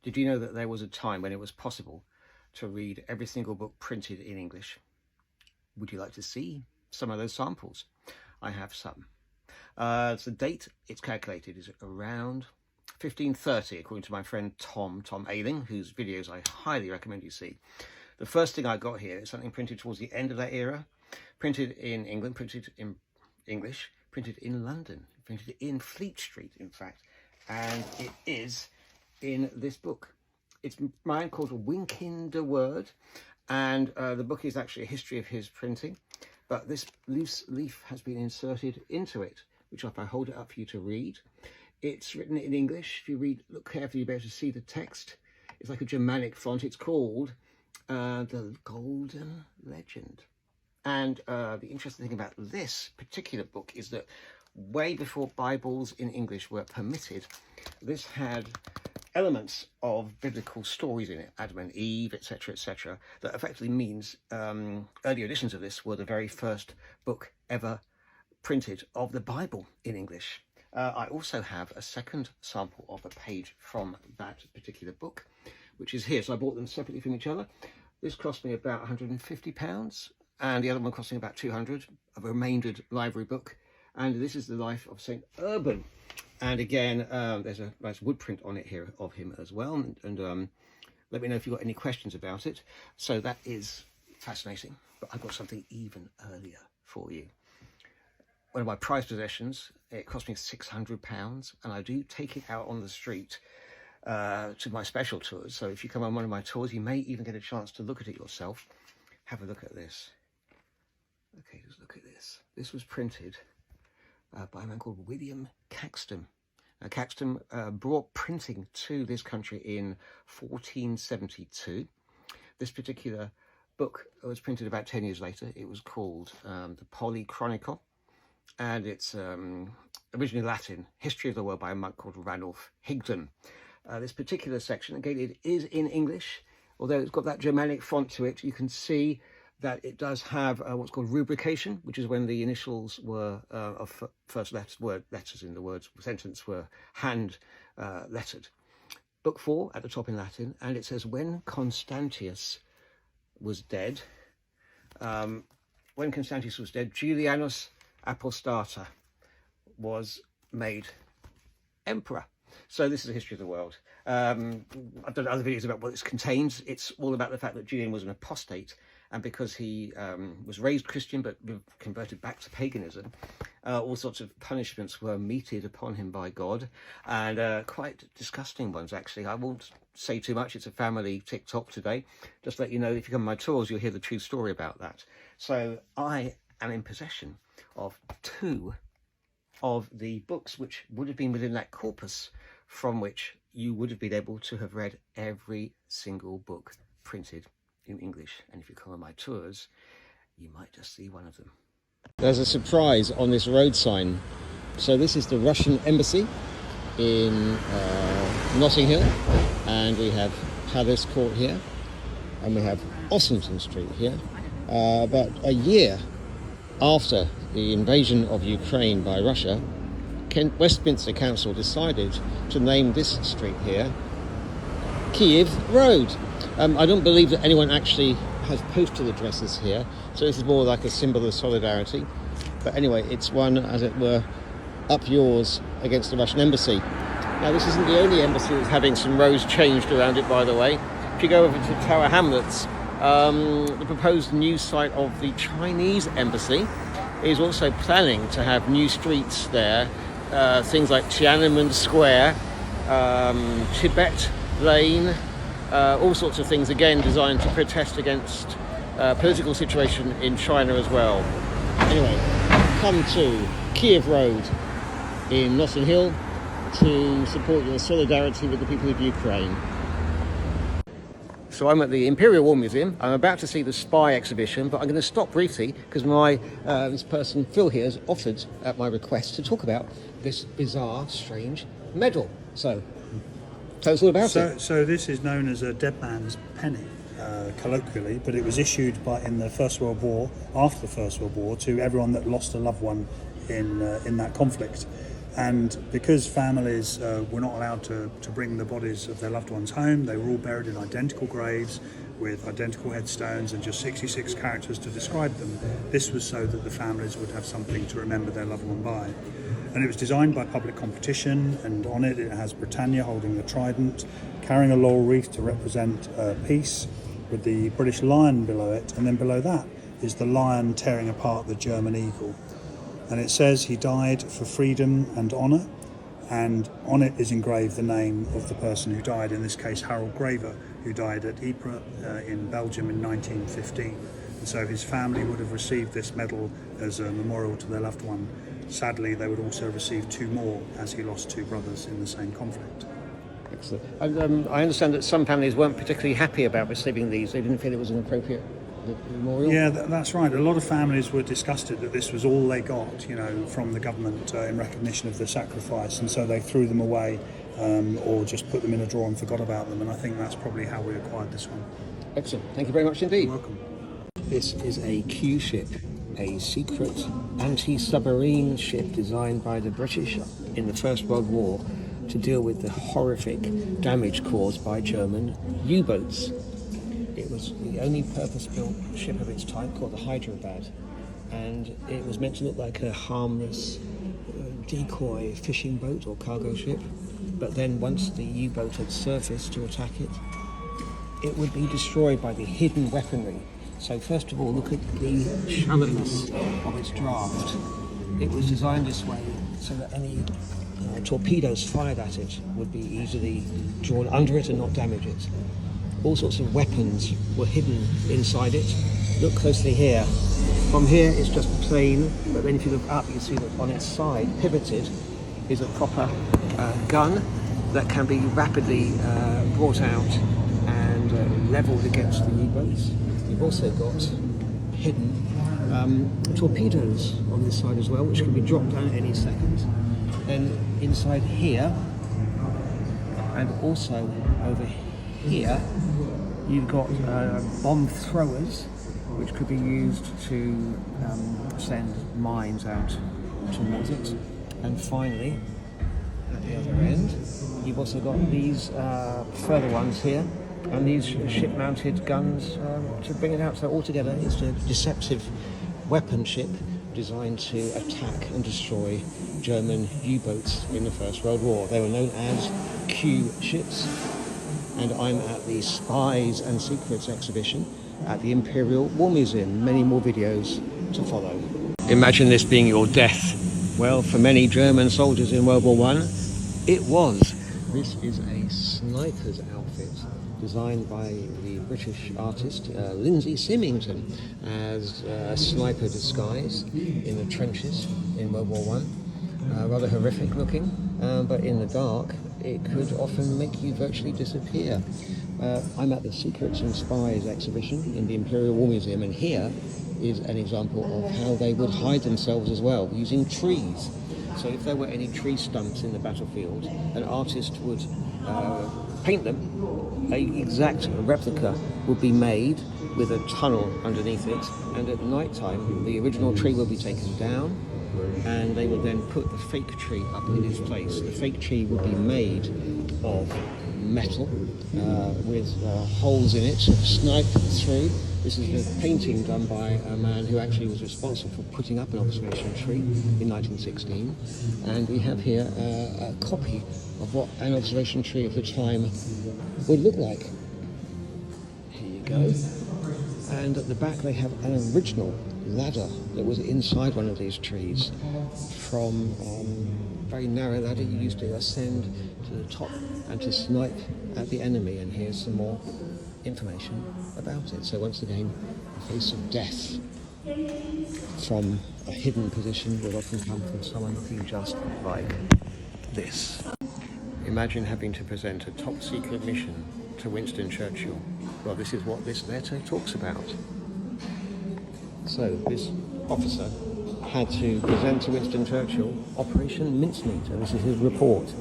Did you know that there was a time when it was possible to read every single book printed in English? Would you like to see some of those samples? I have some. The date it's calculated is around 1530, according to my friend Tom Ayling, whose videos I highly recommend you see. The first thing I got here is something printed towards the end of that era, printed in England, printed in English, printed in London, printed in Fleet Street, in fact, and it is in this book. It's mine, called Winking the Word, and the book is actually a history of his printing, but this loose leaf has been inserted into it, which if I hold it up for you to read, it's written in English. If you look carefully, you'll be able to see the text. It's like a Germanic font. It's called The Golden Legend. And the interesting thing about this particular book is that way before Bibles in English were permitted, this had elements of biblical stories in it, Adam and Eve, etc., that effectively means early editions of this were the very first book ever printed of the Bible in English. I also have a second sample of a page from that particular book, which is here. So I bought them separately from each other. This cost me about £150, and the other one cost me about 200, a remaindered library book. And this is the life of St. Urban. And again, there's a nice wood print on it here of him as well. And let me know if you've got any questions about it. So that is fascinating. But I've got something even earlier for you. One of my prized possessions. It cost me £600, and I do take it out on the street to my special tours. So if you come on one of my tours, you may even get a chance to look at it yourself. Have a look at this. Okay, just look at this. This was printed by a man called William Caxton. Now, Caxton brought printing to this country in 1472. This particular book was printed about 10 years later. It was called the Polychronicle, and it's originally Latin, History of the World by a monk called Ranulph Higden. This particular section, again, it is in English, although it's got that Germanic font to it. You can see that it does have what's called rubrication, which is when the initials were of first letters in the words sentence were hand lettered. Book 4 at the top in Latin, and it says, when Constantius was dead, Julianus Apostata was made emperor. So this is a history of the world. I've done other videos about what this contains. It's all about the fact that Julian was an apostate, and because he was raised Christian but converted back to paganism, all sorts of punishments were meted upon him by God, and quite disgusting ones, actually. I won't say too much. It's a family TikTok today. Just to let you know, if you come on my tours, you'll hear the true story about that. So I am in possession of 2 of the books which would have been within that corpus from which you would have been able to have read every single book printed in English. And if you come on my tours, you might just see one of them. There's a surprise on this road sign. So this is the Russian embassy in Notting Hill, and we have Palace Court here, and we have Ossington Street here. About a year after the invasion of Ukraine by Russia, Westminster Council decided to name this street here Kiev Road. I don't believe that anyone actually has postal addresses here, so this is more like a symbol of solidarity. But anyway, it's one, as it were, up yours against the Russian embassy. Now, this isn't the only embassy that's having some rows changed around it, by the way. If you go over to Tower Hamlets, the proposed new site of the Chinese embassy is also planning to have new streets there, things like Tiananmen Square, Tibet Lane, all sorts of things, again designed to protest against political situation in China as well. Anyway, come to Kiev Road in Notting Hill to support your solidarity with the people of Ukraine. So I'm at the Imperial War Museum. I'm about to see the Spy exhibition, but I'm going to stop briefly because this person, Phil here, has offered, at my request, to talk about this bizarre, strange medal. So, tell us all about it. So this is known as a dead man's penny, colloquially, but it was issued in the First World War, after the First World War, to everyone that lost a loved one in that conflict. And because families were not allowed to bring the bodies of their loved ones home, they were all buried in identical graves with identical headstones and just 66 characters to describe them. This was so that the families would have something to remember their loved one by. And it was designed by public competition, and on it has Britannia holding the trident, carrying a laurel wreath to represent peace, with the British lion below it, and then below that is the lion tearing apart the German eagle. And it says he died for freedom and honour, and on it is engraved the name of the person who died, in this case Harold Graver, who died at Ypres in Belgium in 1915. And so his family would have received this medal as a memorial to their loved one. Sadly, they would also receive 2 more, as he lost 2 brothers in the same conflict. Excellent. And, I understand that some families weren't particularly happy about receiving these. They didn't feel it was an appropriate memorial. Yeah, that's right. A lot of families were disgusted that this was all they got, from the government in recognition of the sacrifice, and so they threw them away or just put them in a drawer and forgot about them. And I think that's probably how we acquired this one. Excellent. Thank you very much indeed. You're welcome. This is a Q ship, a secret anti-submarine ship designed by the British in the First World War to deal with the horrific damage caused by German U-boats. It was the only purpose-built ship of its type, called the Hyderabad, and it was meant to look like a harmless decoy fishing boat or cargo ship, but then once the U-boat had surfaced to attack it, it would be destroyed by the hidden weaponry. So first of all, look at the shallowness of its draft. It was designed this way so that any torpedoes fired at it would be easily drawn under it and not damage it. All sorts of weapons were hidden inside it. Look closely here. From here it's just plain, but then if you look up you see that on its side, pivoted, is a proper gun that can be rapidly brought out and levelled against the U-boats. You've also got hidden torpedoes on this side as well, which can be dropped down at any second. Then inside here, and also over here, you've got bomb throwers, which could be used to send mines out towards it. And finally, at the other end, you've also got these further ones here, and these ship-mounted guns to bring it out. So altogether, it's a deceptive weapon ship designed to attack and destroy German U-boats in the First World War. They were known as Q ships. And I'm at the Spies and Secrets exhibition at the Imperial War Museum. Many more videos to follow. Imagine this being your death. Well, for many German soldiers in World War I, it was. This is a sniper's outfit designed by the British artist Lindsay Symington as a sniper disguise in the trenches in World War I. Rather horrific looking, but in the dark it could often make you virtually disappear. I'm at the Secrets and Spies exhibition in the Imperial War Museum, and here is an example of how they would hide themselves as well, using trees. So if there were any tree stumps in the battlefield, an artist would paint them. An exact replica would be made with a tunnel underneath it, and at night time the original tree will be taken down, and they would then put the fake tree up in its place. The fake tree would be made of metal with holes in it, sniped through. This is a painting done by a man who actually was responsible for putting up an observation tree in 1916. And we have here a copy of what an observation tree of the time would look like. Here you go. And at the back they have an original ladder that was inside one of these trees. From very narrow ladder you used to ascend to the top and to snipe at the enemy. And here's some more information about it. So once again, the face of death from a hidden position would often come from someone looking just like this. Imagine having to present a top secret mission to Winston Churchill. Well, this is what this letter talks about. So this officer had to present to Winston Churchill Operation Mincemeat, and this is his report.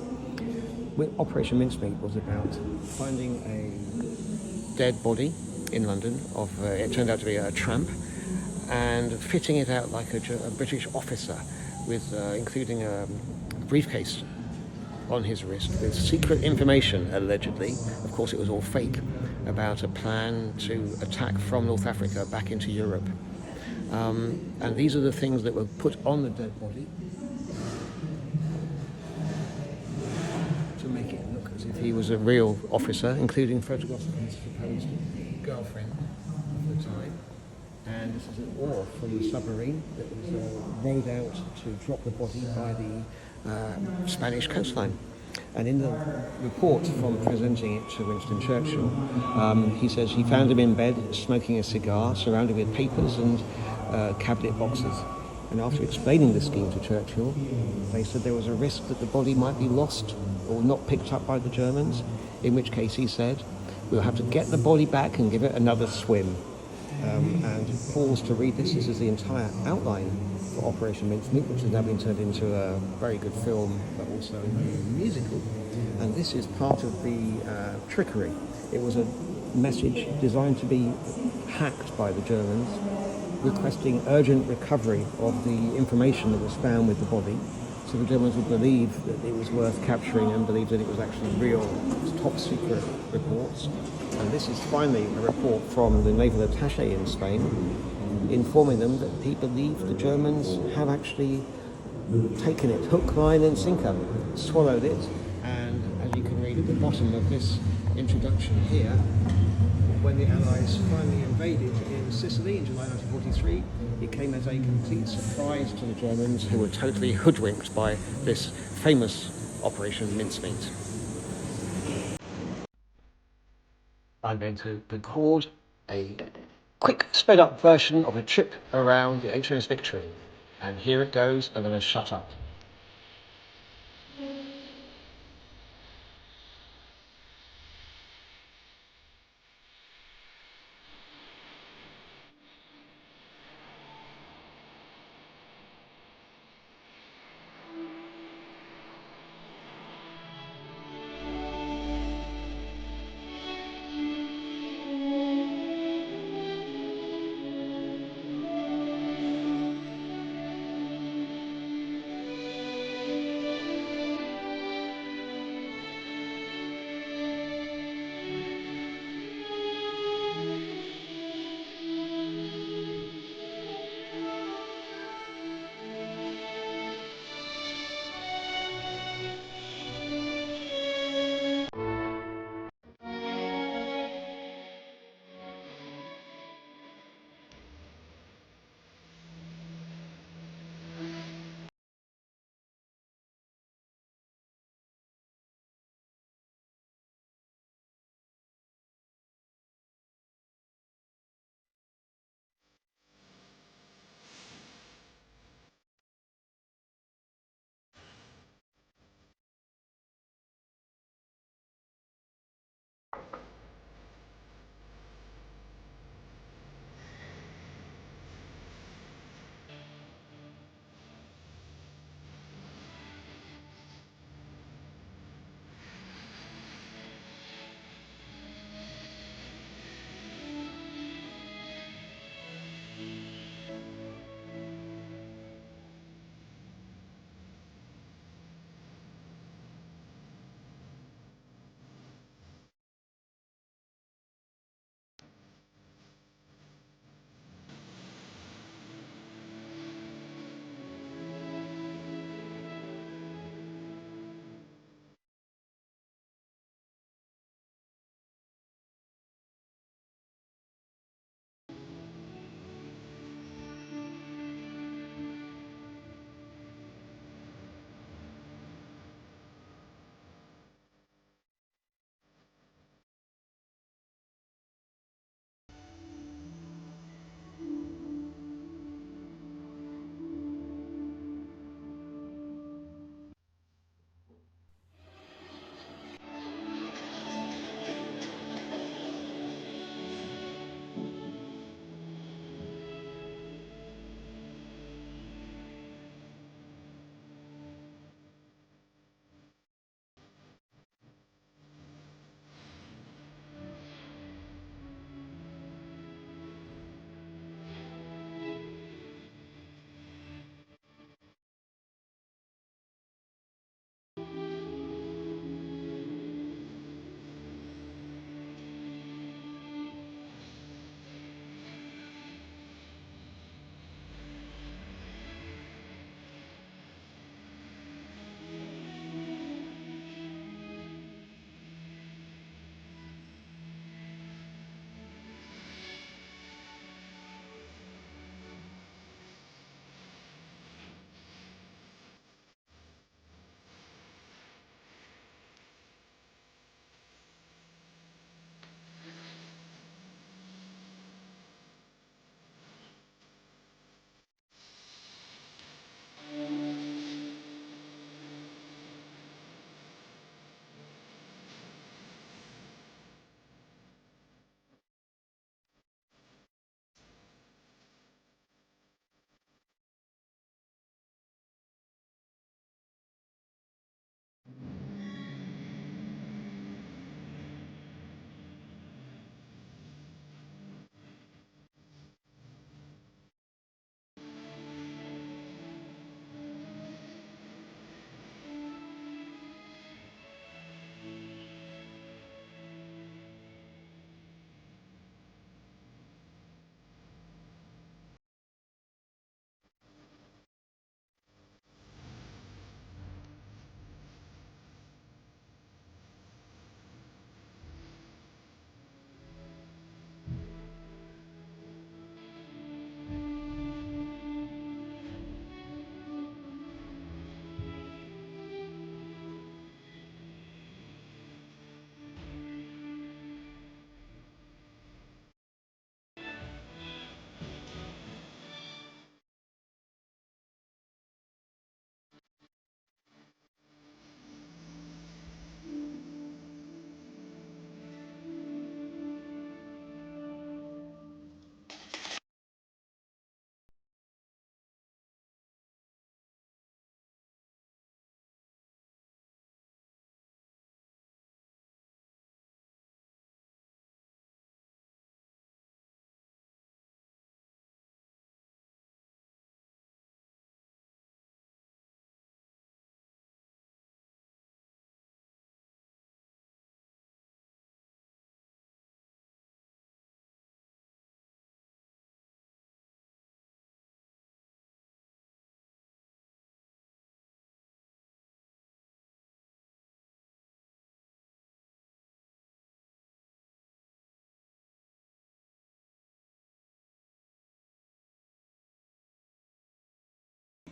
Operation Mincemeat was about finding a dead body in London of it turned out to be a tramp, and fitting it out like a British officer, with including briefcase on his wrist with secret information, allegedly, of course it was all fake, about a plan to attack from North Africa back into Europe. And these are the things that were put on the dead body to make it look as if he was a real officer, including photographs of his supposed girlfriend of the time. And this is an oar from the submarine that was rowed out to drop the body by the Spanish coastline. And in the report from presenting it to Winston Churchill, he says he found him in bed smoking a cigar surrounded with papers and cabinet boxes. And after explaining the scheme to Churchill, they said there was a risk that the body might be lost or not picked up by the Germans, in which case he said, we'll have to get the body back and give it another swim. And pause to read this. This is the entire outline for Operation Mincemeat, which has now been turned into a very good film, but also a musical. And this is part of the trickery. It was a message designed to be hacked by the Germans, requesting urgent recovery of the information that was found with the body, so the Germans would believe that it was worth capturing and believe that it was actually real, top secret reports. And this is finally a report from the naval attaché in Spain, informing them that he believed the Germans have actually taken it hook, line and sinker, swallowed it. And as you can read at the bottom of this introduction here, when the Allies finally invaded in Sicily in July 1943, it came as a complete surprise to the Germans, who were totally hoodwinked by this famous Operation Mincemeat. I'm going to record a quick sped up version of a trip around the HMS Victory. And here it goes. I'm going to shut up.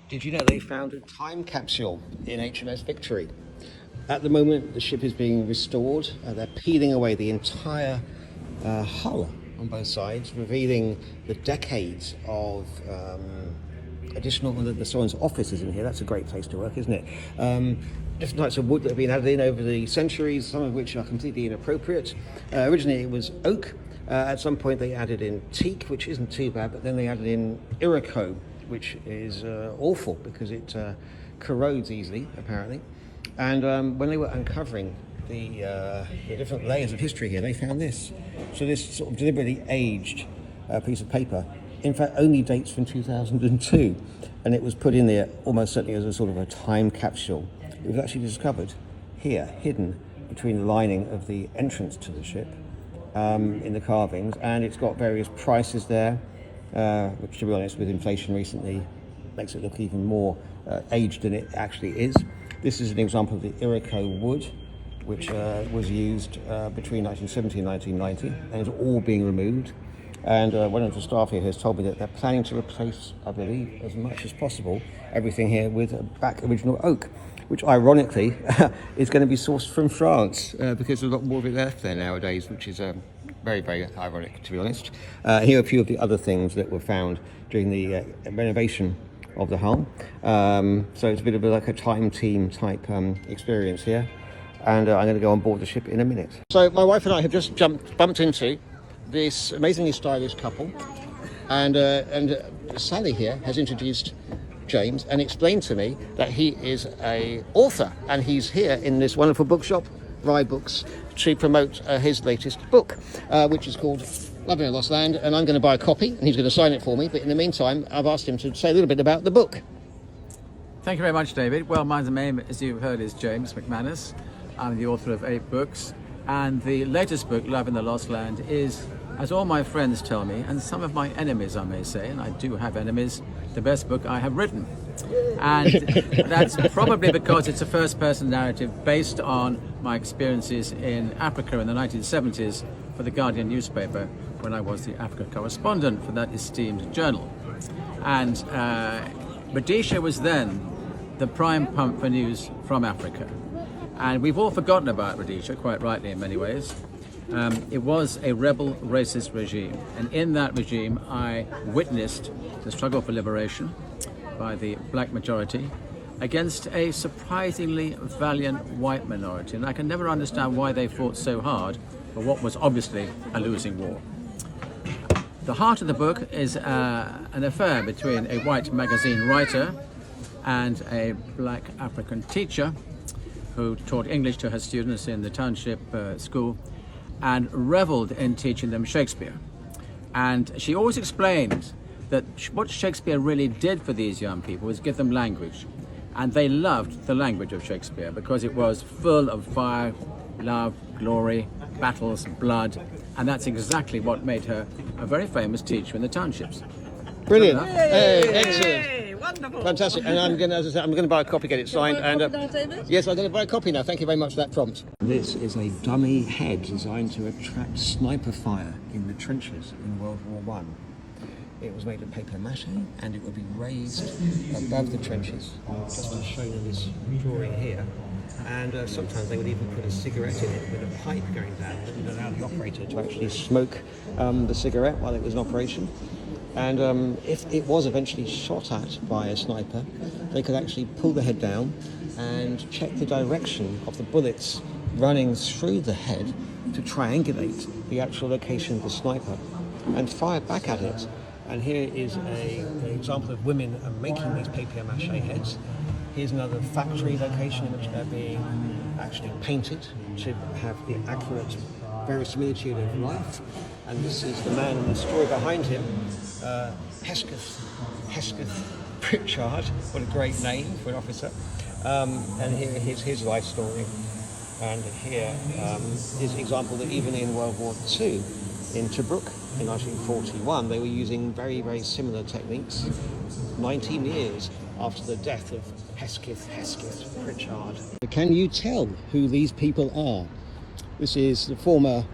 Did you know they found a time capsule in HMS Victory? At the moment, the ship is being restored. They're peeling away the entire hull on both sides, revealing the decades of additional. The someone's office is in here. That's a great place to work, isn't it? Different types of wood that have been added in over the centuries, some of which are completely inappropriate. Originally, it was oak. At some point, they added in teak, which isn't too bad, but then they added in Iroquois, which is awful because it corrodes easily, apparently. And when they were uncovering the different layers of history here, they found this. So this sort of deliberately aged piece of paper, in fact, only dates from 2002, and it was put in there almost certainly as a sort of a time capsule. It was actually discovered here, hidden between the lining of the entrance to the ship in the carvings, and it's got various prices there. Which, to be honest, with inflation recently, makes it look even more aged than it actually is. This is an example of the Iroquois wood, which was used between 1970 and 1990, and it's all being removed. And one of the staff here has told me that they're planning to replace, I believe, as much as possible, everything here with back original oak, which ironically is going to be sourced from France because there's a lot more of it left there nowadays, which is very, very ironic, to be honest. Here are a few of the other things that were found during the renovation of the hull. So it's a bit of like a time team type experience here. And I'm going to go on board the ship in a minute. So my wife and I have just bumped into this amazingly stylish couple. And Sally here has introduced James and explained to me that he is an author. And he's here in this wonderful bookshop, Rye Books, to promote his latest book, which is called Love in a Lost Land, and I'm going to buy a copy and he's going to sign it for me, but in the meantime I've asked him to say a little bit about the book. Thank you very much, David. Well, my name, as you've heard, is James McManus. I'm the author of 8 books, and the latest book, Love in the Lost Land, is, as all my friends tell me, and some of my enemies I may say, and I do have enemies, the best book I have written. And that's probably because it's a first-person narrative based on my experiences in Africa in the 1970s for the Guardian newspaper when I was the Africa correspondent for that esteemed journal. And Rhodesia was then the prime pump for news from Africa. And we've all forgotten about Rhodesia, quite rightly in many ways. It was a rebel racist regime. And in that regime, I witnessed the struggle for liberation by the black majority against a surprisingly valiant white minority. And I can never understand why they fought so hard for what was obviously a losing war. The heart of the book is an affair between a white magazine writer and a black African teacher who taught English to her students in the township school and reveled in teaching them Shakespeare. And she always explained that what Shakespeare really did for these young people was give them language. And they loved the language of Shakespeare because it was full of fire, love, glory, battles, blood. And that's exactly what made her a very famous teacher in the townships. Brilliant. Hey, excellent. Hey, wonderful. Fantastic. And I'm going to, as I said, I'm going to buy a copy, get it signed. And yes, I'm going to buy a copy now. Thank you very much for that prompt. This is a dummy head designed to attract sniper fire in the trenches in World War I. It was made of paper mache and it would be raised above the trenches, just as shown in this drawing here. And sometimes they would even put a cigarette in it with a pipe going down that would allow the operator to actually smoke the cigarette while it was in operation. And if it was eventually shot at by a sniper, they could actually pull the head down and check the direction of the bullets running through the head to triangulate the actual location of the sniper and fire back at it. And here is an example of women making these papier-mâché heads. Here's another factory location in which they're being actually painted to have the accurate verisimilitude of life. And this is the man in the story behind him, Hesketh Pritchard. What a great name for an officer. And here is his life story. And here is an example that even in World War II, in Tobruk in 1941, they were using very, very similar techniques 19 years after the death of Hesketh Pritchard. Can you tell who these people are? This is the former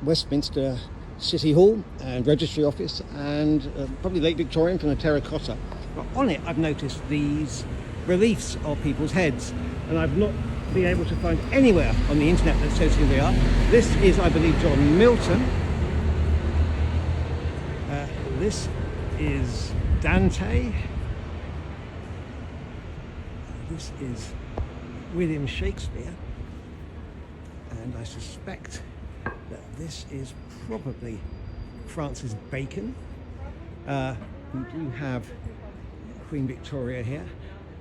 Westminster City Hall and Registry Office, and probably late Victorian from the terracotta. But on it, I've noticed these reliefs of people's heads, and I've not been able to find anywhere on the internet that says who they are. This is, I believe, John Milton. This is Dante. This is William Shakespeare. And I suspect that this is probably Francis Bacon. We do have Queen Victoria here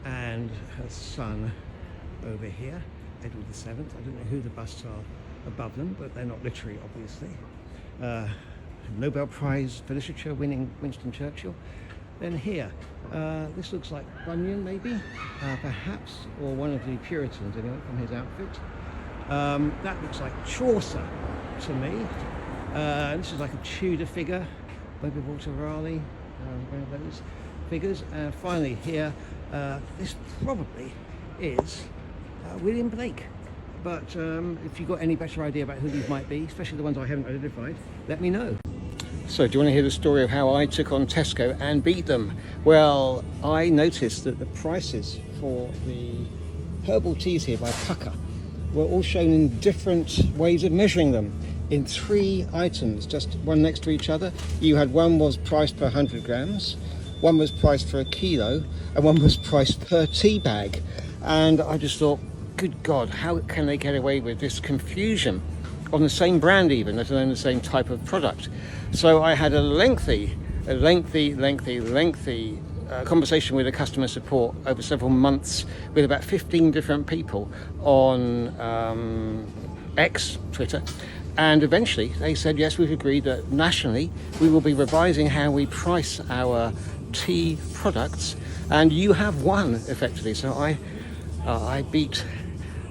and her son over here, Edward VII. I don't know who the busts are above them, but they're not literary, obviously. Nobel Prize for Literature winning Winston Churchill. Then here, this looks like Bunyan maybe, perhaps, or one of the Puritans anyway from his outfit. That looks like Chaucer to me. This is like a Tudor figure, maybe Walter Raleigh, one of those figures. And finally here, this probably is William Blake. But if you've got any better idea about who these might be, especially the ones I haven't identified, let me know. So do you want to hear the story of how I took on Tesco and beat them? Well, I noticed that the prices for the herbal teas here by Pucker were all shown in different ways of measuring them, in 3 items, just one next to each other. You had one was priced per 100 grams, one was priced for a kilo, and one was priced per tea bag. And I just thought, good God, how can they get away with this confusion on the same brand even, let alone the same type of product? So I had a lengthy conversation with the customer support over several months with about 15 different people on X, Twitter, and eventually they said, yes, we've agreed that nationally we will be revising how we price our tea products, and you have won effectively. So I beat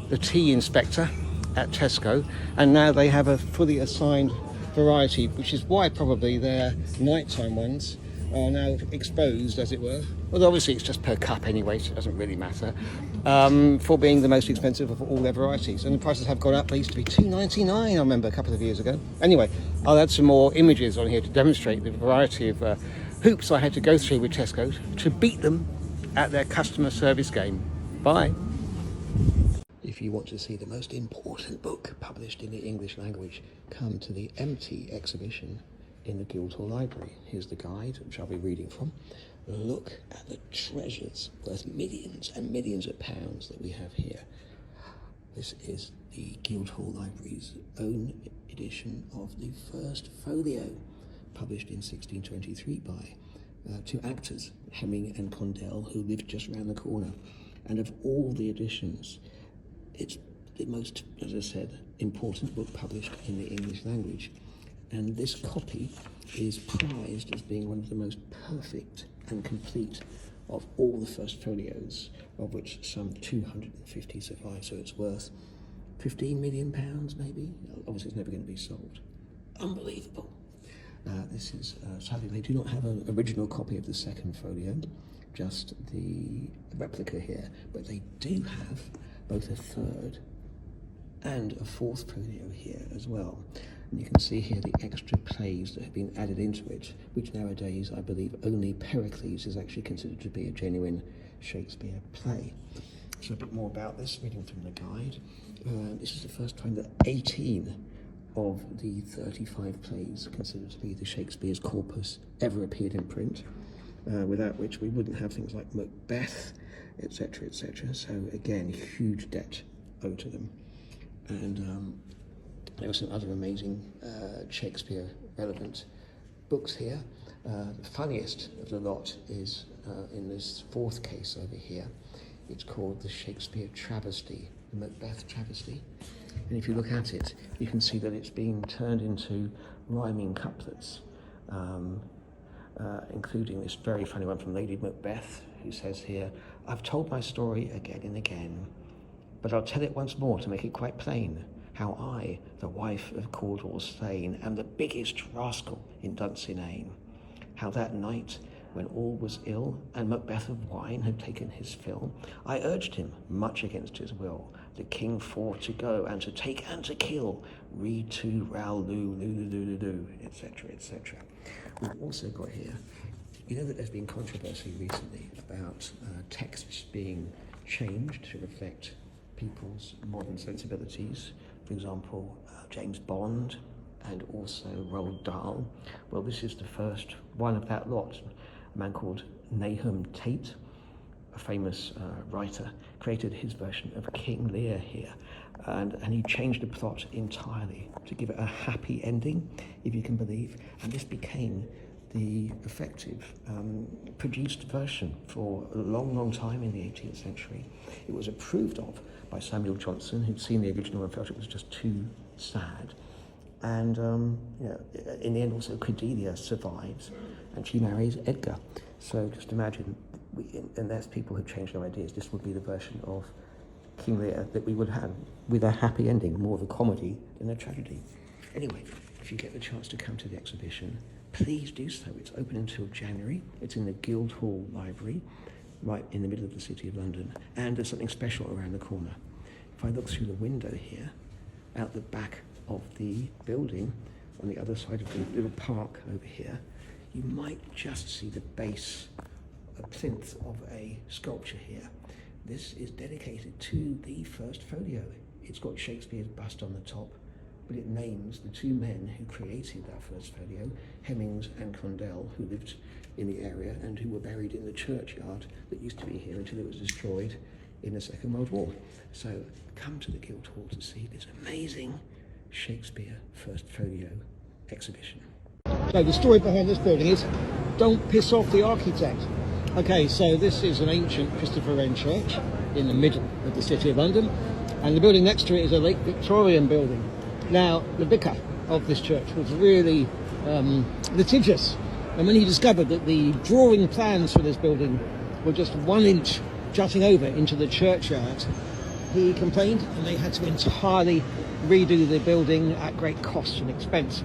the tea inspector at Tesco, and now they have a fully assigned variety, which is why probably their nighttime ones are now exposed, as it were. Well, obviously it's just per cup anyway, so it doesn't really matter, for being the most expensive of all their varieties. And the prices have gone up. They used to be $2.99, I remember, a couple of years ago. Anyway, I'll add some more images on here to demonstrate the variety of hoops I had to go through with Tesco to beat them at their customer service game. Bye. If you want to see the most important book published in the English language, come to the Empty exhibition in the Guildhall Library. Here's the guide, which I'll be reading from. Look at the treasures worth millions and millions of pounds that we have here. This is the Guildhall Library's own edition of the first folio, published in 1623 by 2 actors, Hemming and Condell, who lived just round the corner. And of all the editions, it's the most, as I said, important book published in the English language. And this copy is prized as being one of the most perfect and complete of all the first folios, of which some 250 survive. So it's worth £15 million, maybe. Obviously, it's never going to be sold. Unbelievable. This is, sadly, they do not have an original copy of the second folio, just the replica here, but they do have both a third and a fourth folio here as well. And you can see here the extra plays that have been added into it, which nowadays I believe only Pericles is actually considered to be a genuine Shakespeare play. So a bit more about this, reading from the guide. This is the first time that 18 of the 35 plays considered to be the Shakespeare's corpus ever appeared in print, without which we wouldn't have things like Macbeth, etc., etc. So again, huge debt owed to them. And there were some other amazing Shakespeare relevant books here. The funniest of the lot is in this fourth case over here. It's called the Shakespeare Travesty, the Macbeth Travesty. And if you look at it, you can see that it's being turned into rhyming couplets, including this very funny one from Lady Macbeth, who says here, "I've told my story again and again, but I'll tell it once more to make it quite plain, how I, the wife of Cawdor's Thane, am the biggest rascal in Dunsinane. How that night, when all was ill, and Macbeth of wine had taken his fill, I urged him, much against his will, the king for to go, and to take and to kill, read to row loo, etc., etc." We've also got here You know that there's been controversy recently about texts being changed to reflect people's modern sensibilities. For example, James Bond and also Roald Dahl. Well, this is the first one of that lot. A man called Nahum Tate, a famous writer, created his version of King Lear here. And he changed the plot entirely to give it a happy ending, if you can believe. And this became the effective produced version for a long, long time in the 18th century. It was approved of by Samuel Johnson, who'd seen the original and felt it was just too sad. And in the end also Cordelia survives and she marries Edgar. So just imagine, unless people have changed their ideas, this would be the version of King Lear that we would have with a happy ending, more of a comedy than a tragedy. Anyway, if you get the chance to come to the exhibition, please do so. It's open until January. It's in the Guildhall Library, right in the middle of the City of London. And there's something special around the corner. If I look through the window here, out the back of the building, on the other side of the little park over here, you might just see the base, a plinth of a sculpture here. This is dedicated to the first folio. It's got Shakespeare's bust on the top, but it names the two men who created that first folio, Hemmings and Condell, who lived in the area and who were buried in the churchyard that used to be here until it was destroyed in the Second World War. So come to the Guildhall to see this amazing Shakespeare First Folio exhibition. So the story behind this building is, don't piss off the architect. Okay, so this is an ancient Christopher Wren church in the middle of the City of London, and the building next to it is a late Victorian building. Now, the vicar of this church was really litigious, and when he discovered that the drawing plans for this building were just 1 inch jutting over into the churchyard, he complained, and they had to entirely redo the building at great cost and expense.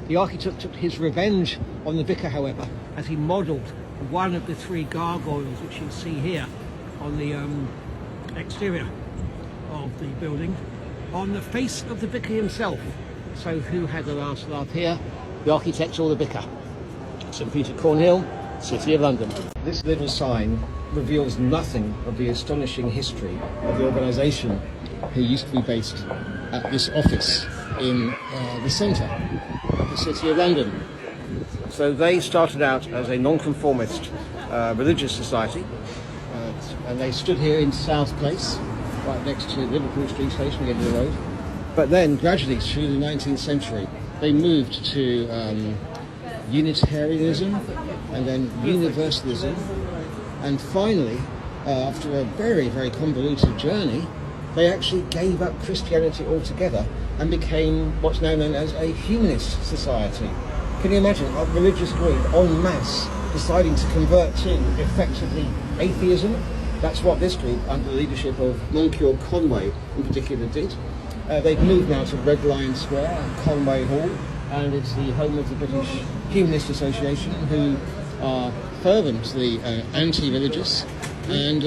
The architect took his revenge on the vicar, however, as he modelled one of the 3 gargoyles which you see here on the exterior of the building on the face of the vicar himself. So who had the last laugh here? The architect or the vicar? St Peter Cornhill, City of London. This little sign reveals nothing of the astonishing history of the organisation who used to be based at this office in the centre of the City of London. So they started out as a non-conformist religious society, and they stood here in South Place, right next to Liverpool Street Station, again to the road. But then gradually through the 19th century they moved to Unitarianism and then Universalism, and finally after a very, very convoluted journey, they actually gave up Christianity altogether and became what's now known as a humanist society. Can you imagine a religious group en masse deciding to convert to effectively atheism? That's what this group, under the leadership of Moncure Conway in particular, did. They've moved now to Red Lion Square, Conway Hall, and it's the home of the British Humanist Association, who are fervently anti-religious and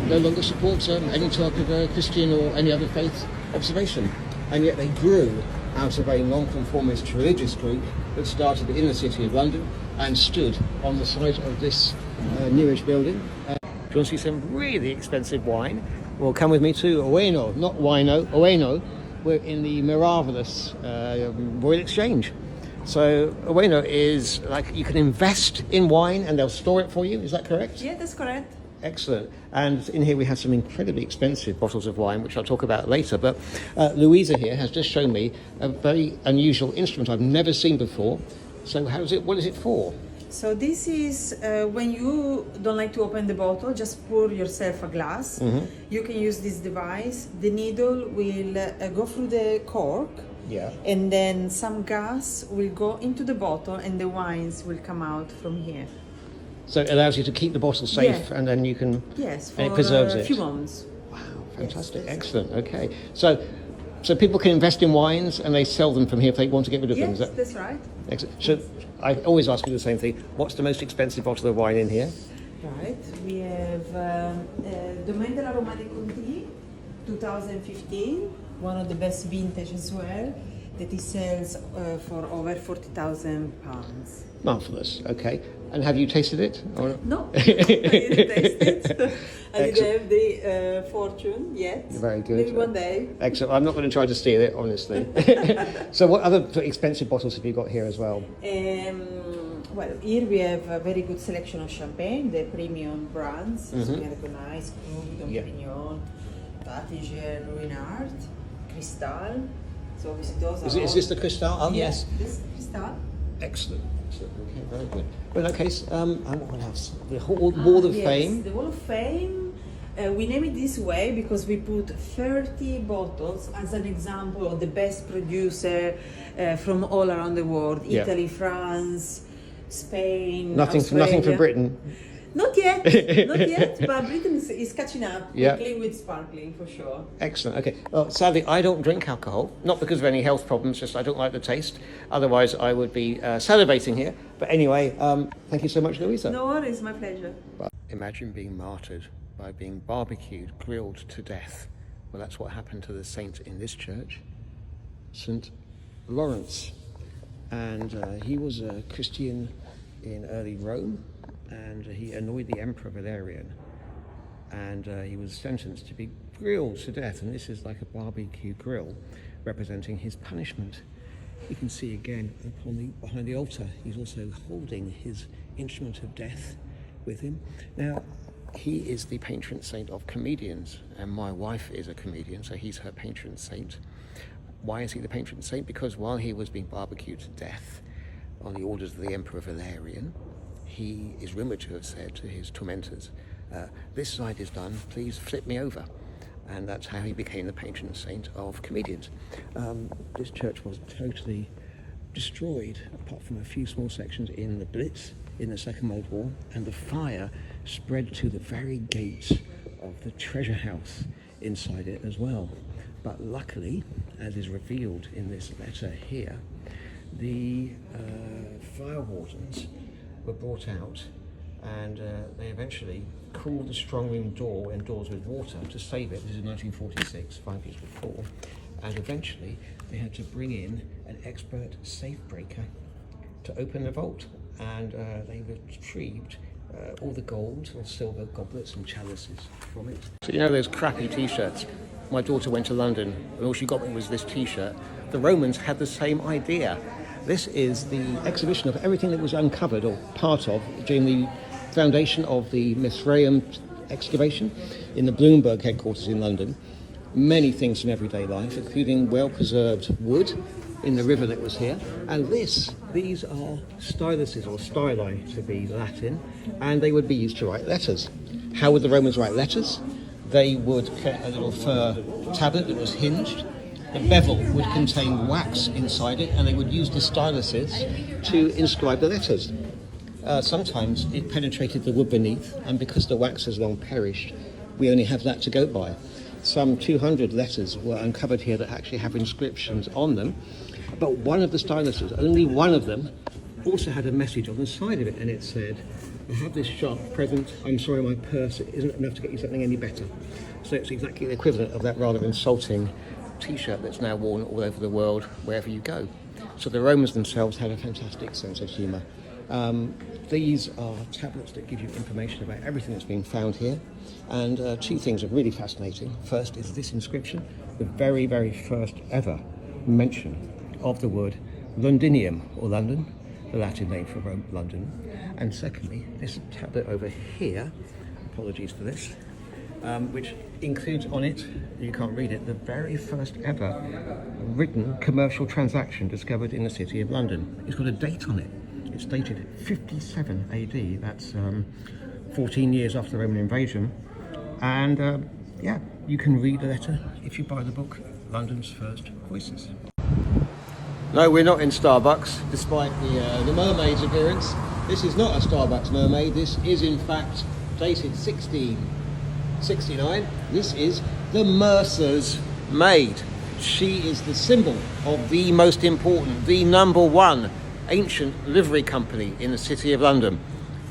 no longer support any type of Christian or any other faith observation. And yet they grew out of a non-conformist religious group that started in the City of London and stood on the site of this newish building. If you want to see some really expensive wine, well, come with me to Ueno, not Wino, Ueno. We're in the marvellous Royal Exchange. So Ueno is like, you can invest in wine and they'll store it for you, is that correct? Yeah, that's correct. Excellent. And in here we have some incredibly expensive bottles of wine, which I'll talk about later. But Louisa here has just shown me a very unusual instrument I've never seen before. So what is it for? So this is when you don't like to open the bottle, just pour yourself a glass. Mm-hmm. You can use this device. The needle will go through the cork. Yeah. And then some gas will go into the bottle and the wines will come out from here. So it allows you to keep the bottle safe, and then you can... Yes, for and it preserves a few months. Wow, fantastic. Yes, excellent. Okay. So people can invest in wines and they sell them from here if they want to get rid of them. Yes, that's right. Excellent. So I always ask you the same thing. What's the most expensive bottle of wine in here? Right. We have Domaine de l'Aromatique Conti, 2015, one of the best vintage as well. that he sells for over £40,000. Marvellous, okay. And have you tasted it? Or... No, I didn't taste it. I didn't have the fortune yet. Very good. Maybe one day. Excellent. I'm not going to try to steal it, honestly. So what other expensive bottles have you got here as well? Well, here we have a very good selection of champagne, the premium brands. So you can recognize Krug, Dom Pérignon, Taittinger, Ruinart, Cristal. So obviously those are Is this the Cristal? Oh, yes. This is Cristal. Excellent. Okay, very good. Well, in that case, what else? The Wall of Fame. The Wall of Fame. We name it this way because we put 30 bottles as an example of the best producer from all around the world. Yeah. Italy, France, Spain, Nothing for Britain. Not yet, not yet, but Britain is catching up quickly with sparkling for sure. Excellent. Okay. Well, sadly, I don't drink alcohol, not because of any health problems, just I don't like the taste. Otherwise, I would be salivating here. But anyway, thank you so much, Louisa. No worries, my pleasure. But imagine being martyred by being barbecued, grilled to death. Well, that's what happened to the saint in this church, St. Lawrence. And he was a Christian in early Rome, and he annoyed the Emperor Valerian, and he was sentenced to be grilled to death. And this is like a barbecue grill representing his punishment. You can see again behind the altar, he's also holding his instrument of death with him. Now, he is the patron saint of comedians, and my wife is a comedian, so he's her patron saint. Why is he the patron saint? Because while he was being barbecued to death on the orders of the Emperor Valerian, he is rumoured to have said to his tormentors, this side is done, please flip me over. And that's how he became the patron saint of comedians. This church was totally destroyed, apart from a few small sections in the Blitz in the Second World War, and the fire spread to the very gates of the treasure house inside it as well. But luckily, as is revealed in this letter here, the fire wardens were brought out, and they eventually cooled the strong room door and doors with water to save it. This is 1946, 5 years before. And eventually they had to bring in an expert safe breaker to open the vault, and they retrieved all the gold or silver goblets and chalices from it. So you know those crappy t-shirts? My daughter went to London and all she got me was this t-shirt. The Romans had the same idea. This is the exhibition of everything that was uncovered or part of during the foundation of the Mithraeum excavation in the Bloomberg headquarters in London. Many things from everyday life, including well-preserved wood in the river that was here. And these are styluses, or styli to be Latin, and they would be used to write letters. How would the Romans write letters? They would get a little fur tablet that was hinged. The bevel would contain wax inside it, and they would use the styluses to inscribe the letters. Sometimes it penetrated the wood beneath, and because the wax has long perished, we only have that to go by. Some 200 letters were uncovered here that actually have inscriptions on them, but one of the styluses, only one of them, also had a message on the side of it, and it said, I have this sharp present, I'm sorry my purse isn't enough to get you something any better. So it's exactly the equivalent of that rather insulting t-shirt that's now worn all over the world wherever you go. So the Romans themselves had a fantastic sense of humour. These are tablets that give you information about everything that's been found here, and two things are really fascinating. First is this inscription, the very, very first ever mention of the word Londinium, or London, the Latin name for London. And secondly, this tablet over here, apologies for this, which includes on it, you can't read it, the very first ever written commercial transaction discovered in the city of London. It's got a date on it. It's dated 57 AD, that's 14 years after the Roman invasion. And yeah, you can read the letter if you buy the book, London's First Voices. No, we're not in Starbucks, despite the mermaid's appearance. This is not a Starbucks mermaid, this is in fact dated 1669. This is the Mercer's Maid. She is the symbol of the most important, the number one ancient livery company in the city of London.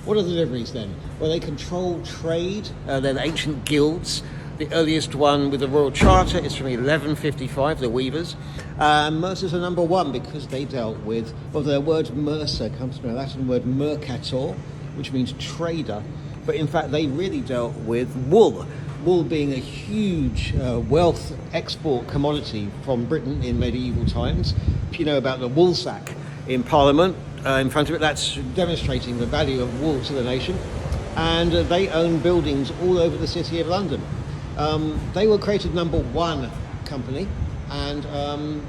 What are the liveries then? Well, they control trade, they're the ancient guilds. The earliest one with the Royal Charter is from 1155, the weavers. Mercers are number one because they dealt with, well, the word mercer comes from the Latin word mercator, which means trader, but in fact they really dealt with wool. Wool being a huge wealth export commodity from Britain in medieval times. If you know about the wool sack in Parliament, in front of it, that's demonstrating the value of wool to the nation. And they own buildings all over the city of London. They were created number one company, and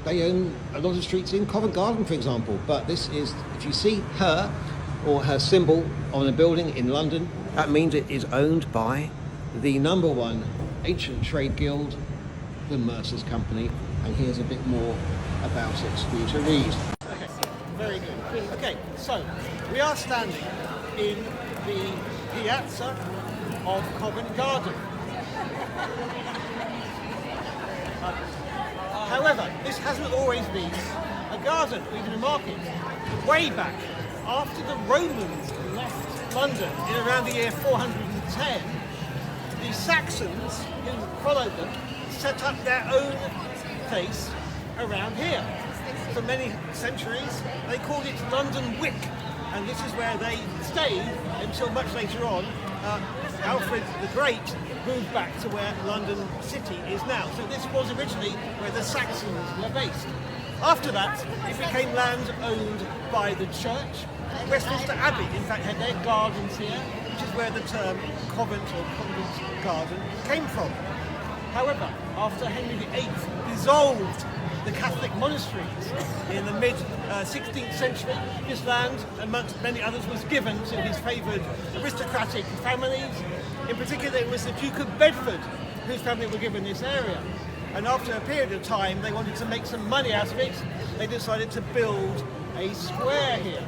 they own a lot of streets in Covent Garden, for example. But this is, if you see her or her symbol on a building in London, that means it is owned by the number one ancient trade guild, the Mercers Company. And here's a bit more about it for you to read. Okay, very good. Okay, so we are standing in the piazza of Covent Garden. However, this hasn't always been a garden, even a market. Way back, after the Romans left London in around the year 410, the Saxons, who followed them, set up their own place around here. For many centuries, they called it London Wick, and this is where they stayed until much later on. Alfred the Great moved back to where London City is now. So this was originally where the Saxons were based. After that, it became land owned by the church. Westminster Abbey, in fact, had their gardens here, which is where the term Covent or Covent Garden came from. However, after Henry VIII dissolved the Catholic monasteries in the mid-16th century, this land, amongst many others, was given to his favoured aristocratic families. In particular, it was the Duke of Bedford whose family were given this area. And after a period of time, they wanted to make some money out of it. They decided to build a square here.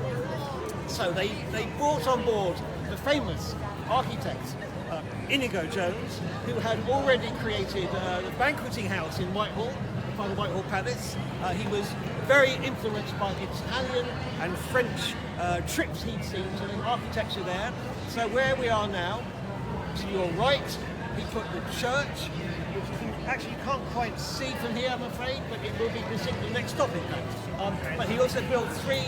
So they brought on board the famous architect Inigo Jones, who had already created the banqueting house in Whitehall, by the Whitehall Palace. He was very influenced by Italian and French trips he'd seen to the architecture there. So where we are now, to your right, he put the church, which you actually can't quite see from here, I'm afraid, but it will be the next stop in fact. But he also built 3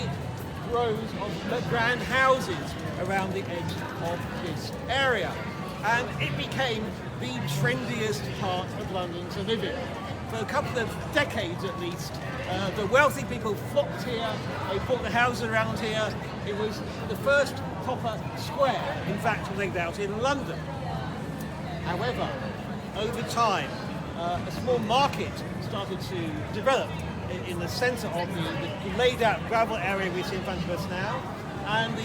rows of grand houses around the edge of this area. And it became the trendiest part of London to live in. For a couple of decades at least, the wealthy people flocked here, they bought the houses around here. It was the first proper square, in fact, laid out in London. However, over time, a small market started to develop in the centre of the laid out gravel area we see in front of us now. And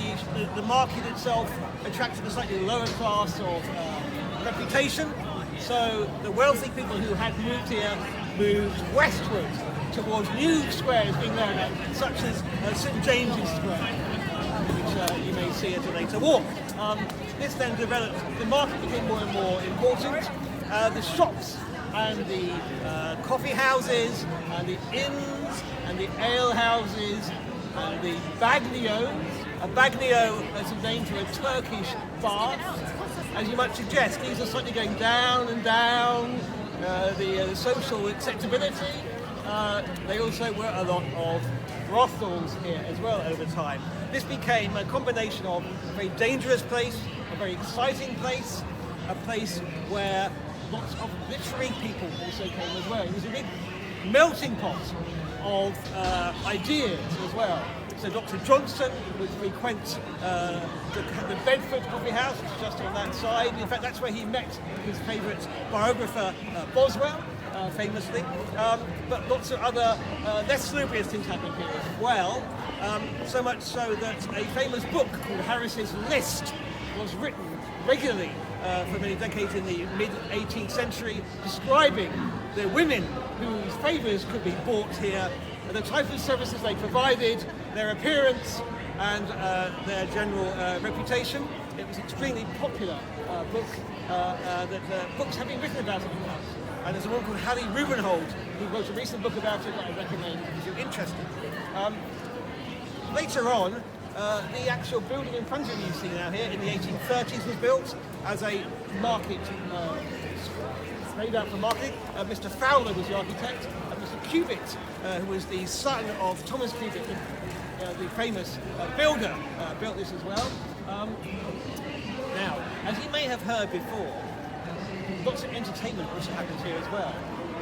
the market itself attracted a slightly lower class of reputation. So the wealthy people who had moved here moved westward towards new squares being laid out, such as St James's Square, which you may see at a later walk. This then developed, the market became more and more important. The shops and the coffee houses and the inns and the ale houses and the bagnios. A bagnio is a name for a Turkish bath. As you might suggest, these are slightly going down and down, the social acceptability. They also were a lot of brothels here as well over time. This became a combination of a very dangerous place, a very exciting place, a place where lots of literary people also came as well. It was a big melting pot of ideas as well. So Dr. Johnson would frequent the Bedford Coffee House, which is just on that side. In fact, that's where he met his favourite biographer, Boswell, famously. But lots of other less salubrious things happened here as well. So much so that a famous book called Harris's List was written regularly for many decades in the mid-18th century, describing the women whose favours could be bought here, the type of services they provided, their appearance and their general reputation. It was an extremely popular book that books have been written about it in the past. And there's a woman called Hallie Rubenhold who wrote a recent book about it that I recommend if you're interested. Later on, the actual building in front of you see now here in the 1830s was built as a market It's named after Martyrdom. Mr. Fowler was the architect, and Mr. Cubitt, who was the son of Thomas Cubitt, the famous builder, built this as well. Now, as you may have heard before, lots of entertainment also happens here as well.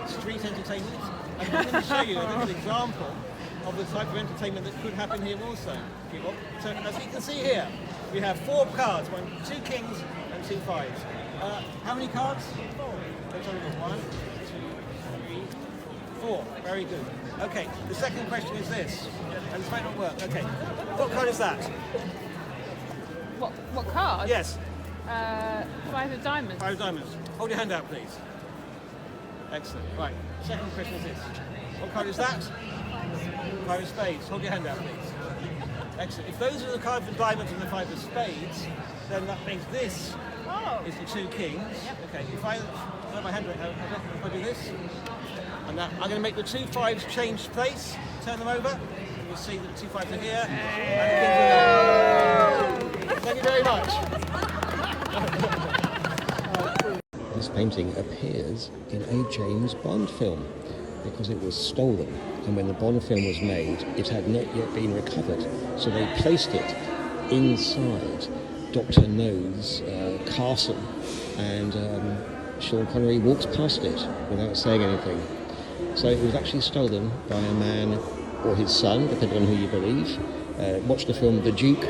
Street entertainment. And I'm going to show you a little example of the type of entertainment that could happen here also. So as you can see here, we have 4 cards, 2 kings and 2 fives. How many cards? 4. Let's have a look. 1, 2, 3, 4. Very good. Okay, the second question is this, and this might not work. Okay, what card is that? What card? Yes. 5 of diamonds. 5 of diamonds. Hold your hand out, please. Excellent. Right. The second question is this. What card is that? 5 of spades. Hold your hand out, please. Excellent. If those are the 5 of diamonds and the 5 of spades, then that means this is the 2 kings. Yep. Okay. If I have my hand out, if I do this, and that, I'm going to make the 2 fives change place. Turn them over. And you'll see that the 2 fives are here. And the kings are there. Thank you very much. This painting appears in a James Bond film because it was stolen, and when the Bond film was made it had not yet been recovered, so they placed it inside Dr. No's castle, and Sean Connery walks past it without saying anything. So it was actually stolen by a man or his son, depending on who you believe. Watch the film The Duke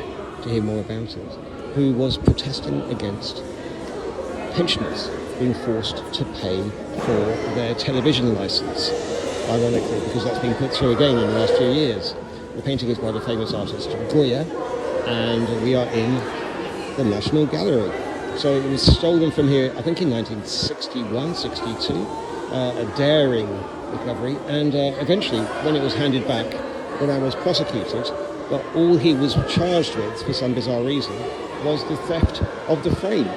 to hear more about it, who was protesting against pensioners being forced to pay for their television license, ironically, because that's been put through again in the last few years. The painting is by the famous artist Goya, and we are in the National Gallery. So it was stolen from here, I think in 1961, 62, a daring recovery, and eventually, when it was handed back, the man was prosecuted, but all he was charged with, for some bizarre reason, was the theft of the frame.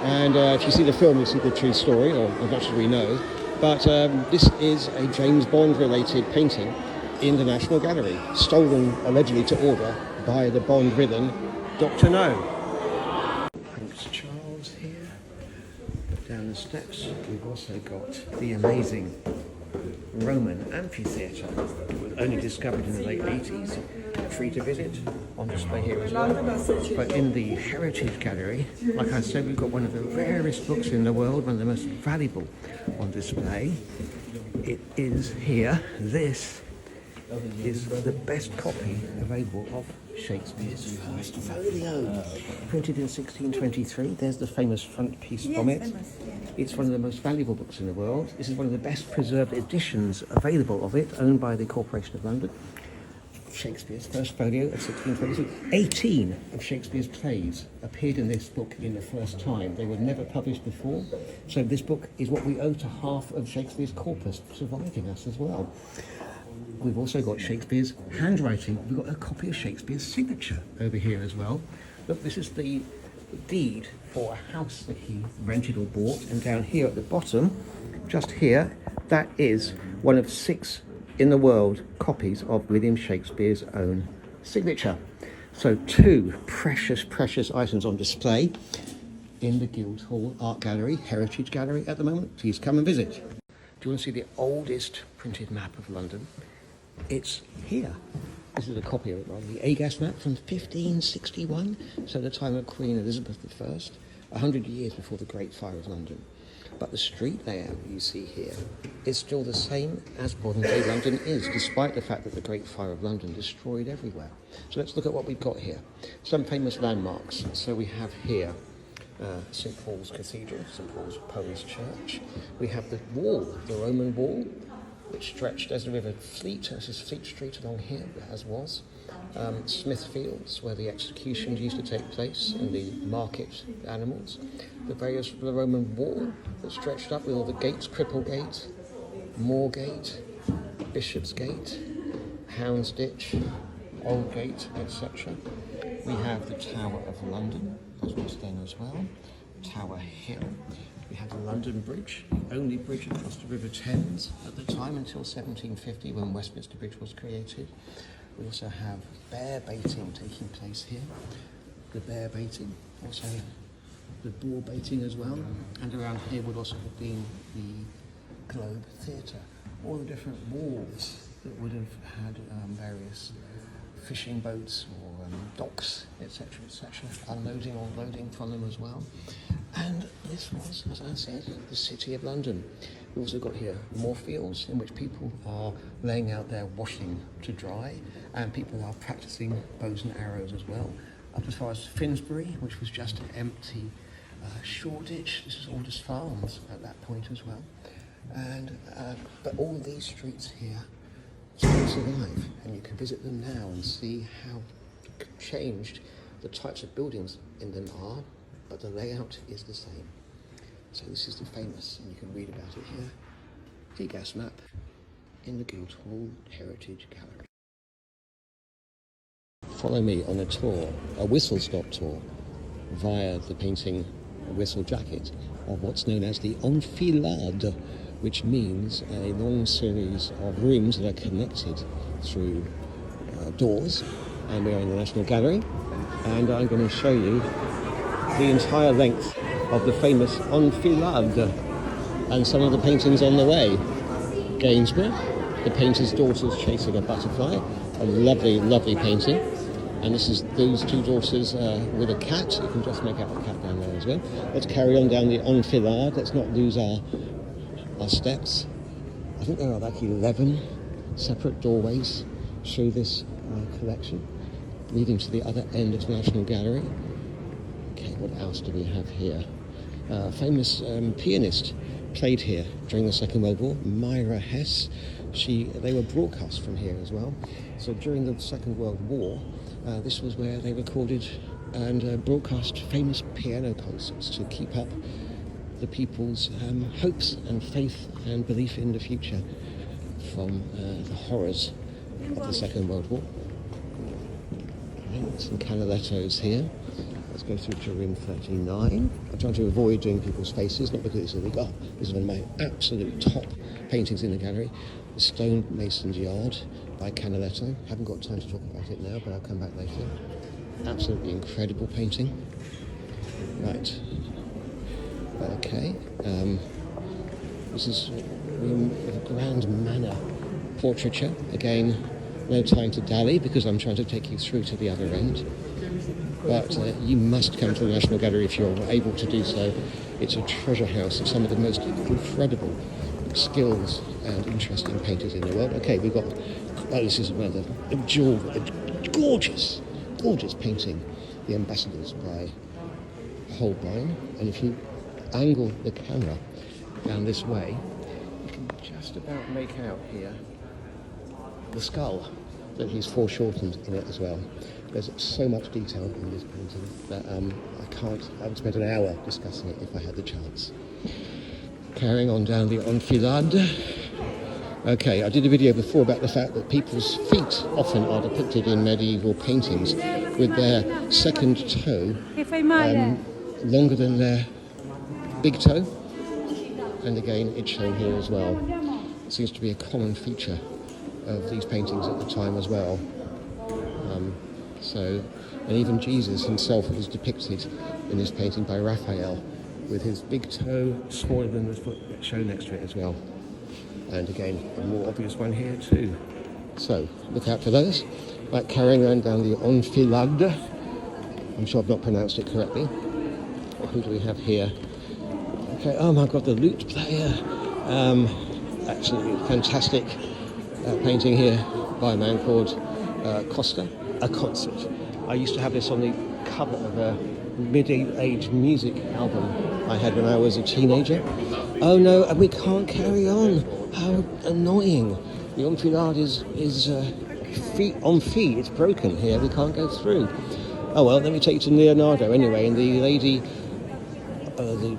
And if you see the film, you'll see the true story, or as much as we know. But this is a James Bond related painting in the National Gallery, stolen allegedly to order by the Bond villain, Dr. No. Prince Charles here. Down the steps, we've also got the amazing Roman amphitheatre. It was only discovered in the late 80s. Free to visit, on display here as well. But in the Heritage Gallery, like I said, we've got one of the rarest books in the world, one of the most valuable on display. It is here. This is the best copy available of Shakespeare's First Folio, printed in 1623. There's the famous front piece from it. It's one of the most valuable books in the world. This is one of the best preserved editions available of it, owned by the Corporation of London. Shakespeare's First Folio of 1622. 18 of Shakespeare's plays appeared in this book in the first time. They were never published before, so this book is what we owe to half of Shakespeare's corpus surviving us as well. We've also got Shakespeare's handwriting. We've got a copy of Shakespeare's signature over here as well. Look, this is the deed for a house that he rented or bought, and down here at the bottom, just here, that is one of 6 in the world copies of William Shakespeare's own signature. So 2 precious, precious items on display in the Guildhall Art Gallery, Heritage Gallery at the moment. Please come and visit. Do you want to see the oldest printed map of London? It's here. This is a copy of it, right? The Agas map from 1561, so the time of Queen Elizabeth I, 100 years before the Great Fire of London. But the street layout you see here is still the same as modern-day London is, despite the fact that the Great Fire of London destroyed everywhere. So let's look at what we've got here. Some famous landmarks. So we have here St Paul's Cathedral, St Paul's Polish Church. We have the wall, the Roman wall, which stretched as the River Fleet. This is Fleet Street along here, as was. Smithfields, where the executions used to take place, and the market animals. The Roman wall that stretched up with all the gates, Cripplegate, Moorgate, Bishopsgate, Houndsditch, Aldgate, etc. We have the Tower of London, as was then as well, Tower Hill. We have the London Bridge, the only bridge across the River Thames at the time until 1750, when Westminster Bridge was created. We also have bear baiting taking place here. The bear baiting, also the bull baiting as well. And around here would also have been the Globe Theatre. All the different wharves that would have had various fishing boats or docks, etc., etc., unloading or loading from them as well. And this was, as I said, the City of London. We've also got here more fields in which people are laying out their washing to dry, and people are practicing bows and arrows as well. Up as far as Finsbury, which was just an empty Shoreditch. This is all just farms at that point as well. And but all these streets here still survive, and you can visit them now and see how changed the types of buildings in them are, but the layout is the same. So this is the famous, and you can read about it here, the gas map in the Guildhall Heritage Gallery. Follow me on a tour, a whistle-stop tour, via the painting Whistle Jacket of what's known as the enfilade, which means a long series of rooms that are connected through doors. And we are in the National Gallery, and I'm going to show you the entire length of the famous enfilade and some of the paintings on the way. Gainsborough, the painter's daughters chasing a butterfly, a lovely, lovely painting. And this is those two daughters with a cat. You can just make out the cat down there as well. Let's carry on down the enfilade. Let's not lose our steps. I think there are like 11 separate doorways through this collection, leading to the other end of the National Gallery. Okay, what else do we have here? Famous pianist played here during the Second World War, Myra Hess. They were broadcast from here as well. So during the Second World War, this was where they recorded and broadcast famous piano concerts to keep up the people's hopes and faith and belief in the future from the horrors of the Second World War. Okay, some Canalettos here. Let's go through to room 39. I'm trying to avoid doing people's faces, not because it's illegal. This is one of my absolute top paintings in the gallery. The Stone Mason's Yard by Canaletto. Haven't got time to talk about it now, but I'll come back later. Absolutely incredible painting. Right. Okay. This is room of Grand Manor portraiture. Again, no time to dally because I'm trying to take you through to the other end. But you must come to the National Gallery if you're able to do so. It's a treasure house of some of the most incredible skills and interesting painters in the world. Okay, we've got, this is another gorgeous, gorgeous painting, The Ambassadors by Holbein. And if you angle the camera down this way, you can just about make out here the skull that he's foreshortened in it as well. There's so much detail in this painting that I would spend an hour discussing it if I had the chance. Carrying on down the enfilade. Okay, I did a video before about the fact that people's feet often are depicted in medieval paintings with their second toe longer than their big toe. And again, it's shown here as well. It seems to be a common feature of these paintings at the time as well. And even Jesus himself is depicted in this painting by Raphael with his big toe smaller than the foot shown next to it as well. And again, a more obvious one here too. So, look out for those. Right, carrying on down the enfilade. I'm sure I've not pronounced it correctly. Who do we have here? Okay, oh my God, the lute player. Absolutely fantastic painting here by a man called Costa. A concert. I used to have this on the cover of a mid-age music album I had when I was a teenager. Oh no, and we can't carry on. How annoying. The enfilade is feet on feet. It's broken here. We can't go through. Oh well, let me take you to Leonardo anyway, and the lady, the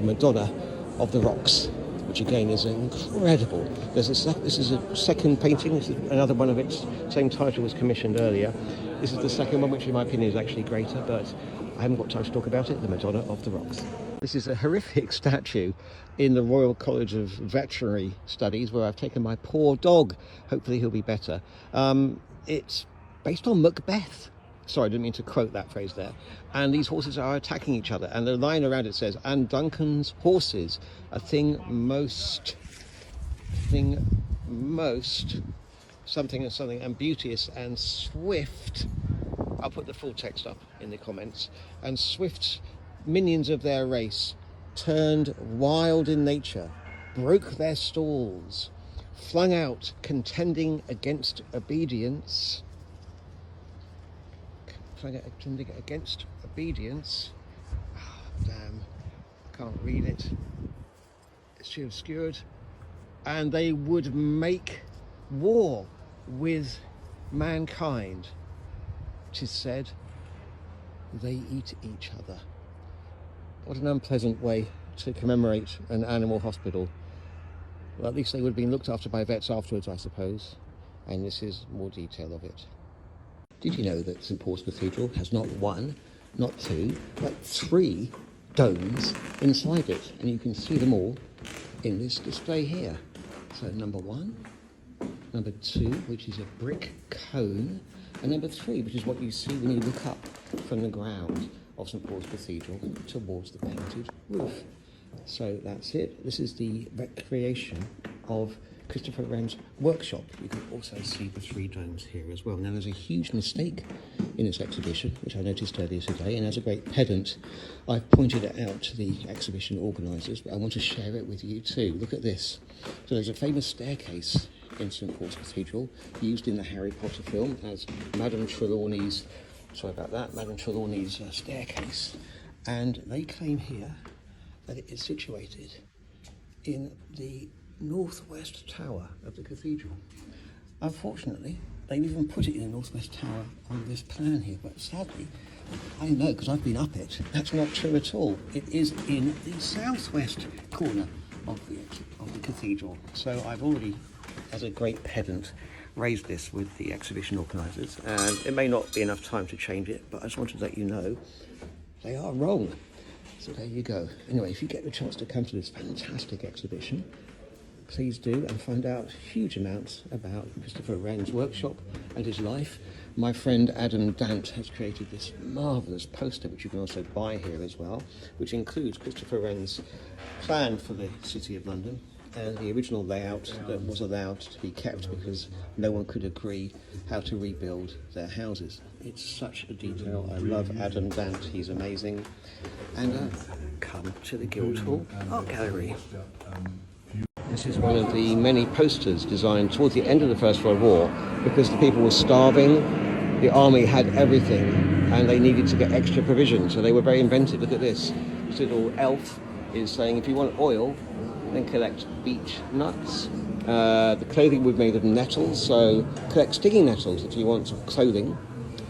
Madonna of the Rocks, which again is incredible. This is a second painting. This is another one of its same title was commissioned earlier. This is the second one, which in my opinion is actually greater, but I haven't got time to talk about it. The Madonna of the Rocks. This is a horrific statue in the Royal College of Veterinary Studies, where I've taken my poor dog. Hopefully he'll be better. It's based on Macbeth. Sorry, I didn't mean to quote that phrase there. And these horses are attacking each other. And the line around it says, and Duncan's horses, a thing most, something and something, and beauteous and swift. I'll put the full text up in the comments. And swift minions of their race, turned wild in nature, broke their stalls, flung out, contending against obedience. Against obedience. Oh, damn, I can't read it. It's too obscured. And they would make war with mankind. 'Tis said, they eat each other. What an unpleasant way to commemorate an animal hospital. Well, at least they would have been looked after by vets afterwards, I suppose. And this is more detail of it. Did you know that St Paul's Cathedral has not one, not two, but 3 domes inside it? And you can see them all in this display here. So number 1, number 2, which is a brick cone, and number 3, which is what you see when you look up from the ground of St Paul's Cathedral towards the painted roof. So that's it. This is the recreation of Christopher Wren's workshop. You can also see the 3 domes here as well. Now, there's a huge mistake in this exhibition, which I noticed earlier today, and as a great pedant, I've pointed it out to the exhibition organisers, but I want to share it with you too. Look at this. So there's a famous staircase in St Paul's Cathedral, used in the Harry Potter film as Madame Trelawney's staircase, and they claim here that it is situated in the northwest tower of the cathedral. Unfortunately, they even put it in the northwest tower on this plan here, but sadly, I know because I've been up it, that's not true at all. It is in the southwest corner of the cathedral. So I've already, as a great pedant, raised this with the exhibition organisers, and it may not be enough time to change it, but I just wanted to let you know they are wrong. So there you go. Anyway, if you get the chance to come to this fantastic exhibition, please do, and find out huge amounts about Christopher Wren's workshop and his life. My friend Adam Dant has created this marvellous poster, which you can also buy here as well, which includes Christopher Wren's plan for the City of London and the original layout that was allowed to be kept because no one could agree how to rebuild their houses. It's such a detail. I love Adam Dant, he's amazing. And come to the Guildhall Art Gallery. This is one of the many posters designed towards the end of the First World War because the people were starving, the army had everything, and they needed to get extra provisions, so they were very inventive. Look at this. This little elf is saying, if you want oil, then collect beech nuts. The clothing was made of nettles, so collect stinging nettles if you want clothing,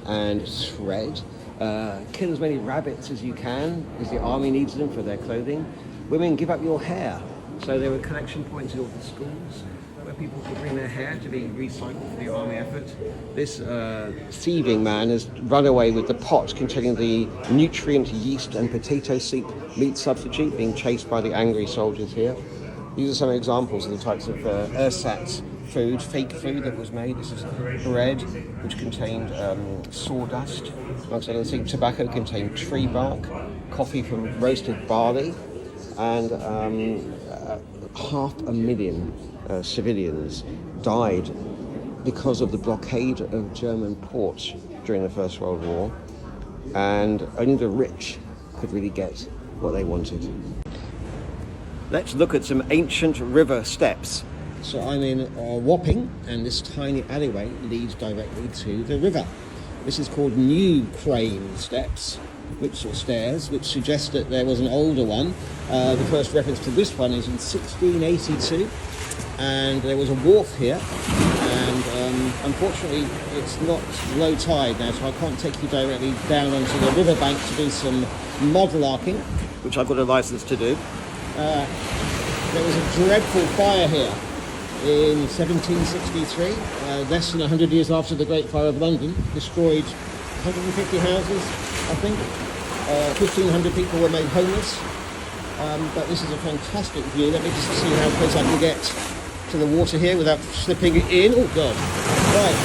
and thread. Kill as many rabbits as you can, because the army needs them for their clothing. Women, give up your hair. So there were collection points in all the schools where people could bring their hair to be recycled for the army effort. This thieving man has run away with the pot containing the nutrient yeast and potato soup meat substitute, being chased by the angry soldiers here. These are some examples of the types of ersatz food, fake food that was made. This is bread, which contained sawdust. Amongst other things, tobacco contained tree bark, coffee from roasted barley, and 500,000 civilians died because of the blockade of German ports during the First World War, and only the rich could really get what they wanted. Let's look at some ancient river steps. So I'm in Wapping, and this tiny alleyway leads directly to the river. This is called New Crane Steps, or stairs, which suggests that there was an older one. The first reference to this one is in 1682, and there was a wharf here, and unfortunately it's not low tide now, so I can't take you directly down onto the riverbank to do some mudlarking, which I've got a license to do. There was a dreadful fire here in 1763, less than 100 years after the Great Fire of London, destroyed 150 houses, I think. 1,500 people were made homeless. But this is a fantastic view. Let me just see how close I can get to the water here without slipping in. Oh God. Right,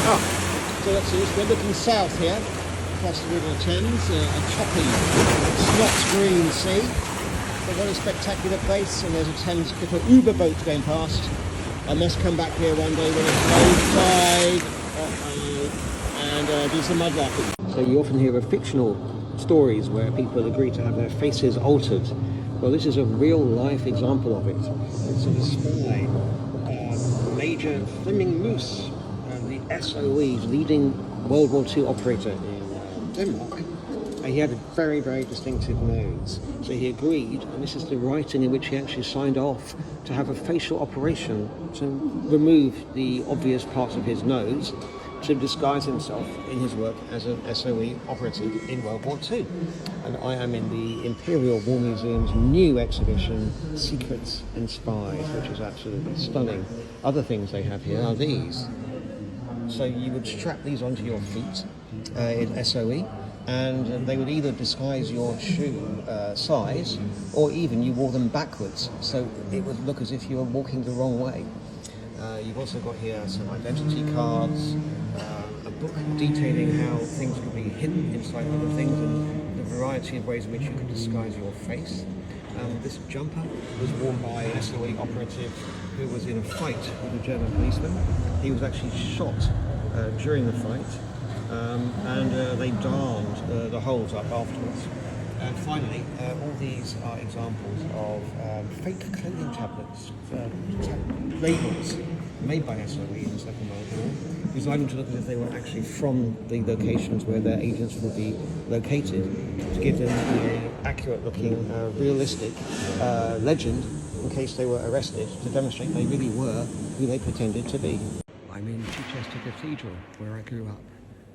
so let's see, we're looking south here. across the River Thames, a choppy, snot green sea. But what a spectacular place, and there's a Thames Clipper Uber boat going past. I must come back here one day when it's low tide and do some mudlarking. So you often hear of fictional stories where people agree to have their faces altered. Well, this is a real life example of it. It's a spy, Major Fleming Moose, the SOE's leading World War II operator in Denmark. He had a very, very distinctive nose. So he agreed, and this is the writing in which he actually signed off, to have a facial operation to remove the obvious parts of his nose to disguise himself in his work as an SOE operative in World War II. And I am in the Imperial War Museum's new exhibition, Secrets and Spies, which is absolutely stunning. Other things they have here are these. So you would strap these onto your feet in SOE, and they would either disguise your shoe size, or even you wore them backwards, so it would look as if you were walking the wrong way. You've also got here some identity cards, a book detailing how things could be hidden inside other things and the variety of ways in which you could disguise your face. This jumper was worn by an SOE operative who was in a fight with a German policeman. He was actually shot during the fight, and they darned the holes up afterwards. And finally, all these are examples of fake clothing tablets, labels made by SOE in the Second World War, designed to look as if they were actually from the locations where their agents would be located, to give them an accurate-looking, realistic legend in case they were arrested, to demonstrate they really were who they pretended to be. I'm in Chichester Cathedral, where I grew up,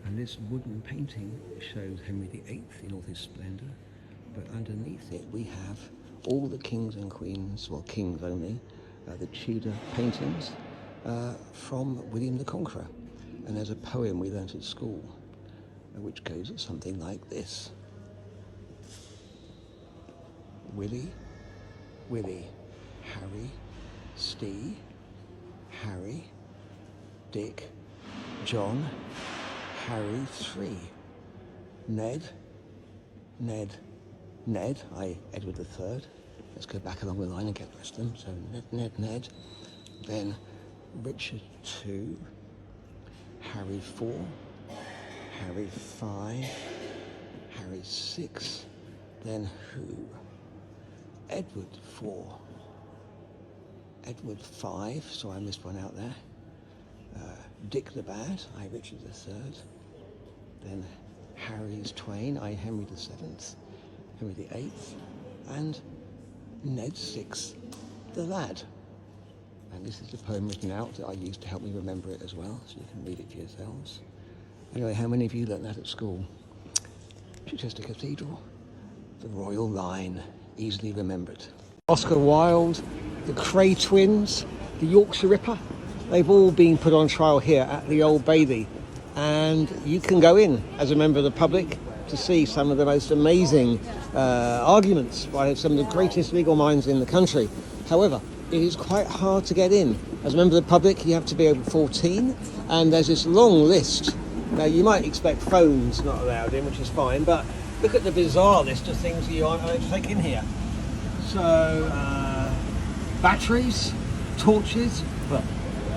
and this wooden painting shows Henry VIII in all his splendour. But underneath it we have all the kings and queens, well, kings only, the Tudor paintings from William the Conqueror. And there's a poem we learnt at school, which goes something like this. Willie, Willie, Harry, Steve, Harry, Dick, John, Harry 3, Ned, Ned, Ned, Edward III. Let's go back along the line and get the rest of them. So Ned. Then Richard 2, Harry 4, Harry 5, Harry 6, then who? Edward 4, Edward 5, so I missed one out there. Dick the Bad, Richard III. Then Harry's Twain, Henry VII, Henry VIII, and Ned 6, the Lad. And this is the poem written out that I used to help me remember it as well, so you can read it for yourselves. Anyway, how many of you learnt that at school? Chichester Cathedral, the royal line, easily remembered. Oscar Wilde, the Cray twins, the Yorkshire Ripper, they've all been put on trial here at the Old Bailey. And you can go in as a member of the public to see some of the most amazing arguments by some of the greatest legal minds in the country. However, it is quite hard to get in. As a member of the public, you have to be over 14, and there's this long list. Now, you might expect phones not allowed in, which is fine, but look at the bizarre list of things you aren't allowed to take in here. So, batteries, torches, well,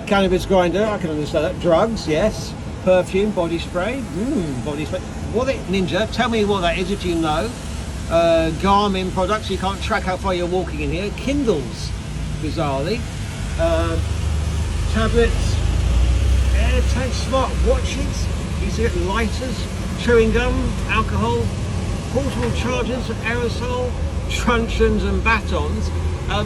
cannabis grinder, I can understand that, drugs, yes, perfume, body spray, body spray. What it, Ninja, tell me what that is if you know. Garmin products, you can't track how far you're walking in here. Kindles, bizarrely. Tablets, AirTag smart watches, e-cigarette lighters, chewing gum, alcohol, portable chargers, aerosol, truncheons and batons.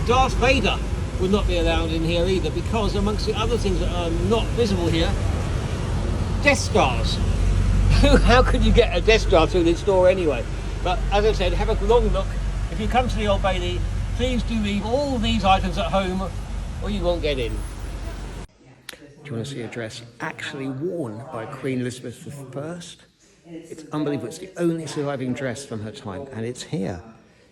Darth Vader would not be allowed in here either, because amongst the other things that are not visible here, Death Stars. How could you get a Death Star through this door anyway? But as I said, have a long look. If you come to the Old Bailey, please do leave all these items at home or you won't get in. Do you want to see a dress actually worn by Queen Elizabeth I? It's unbelievable. It's the only surviving dress from her time, and it's here.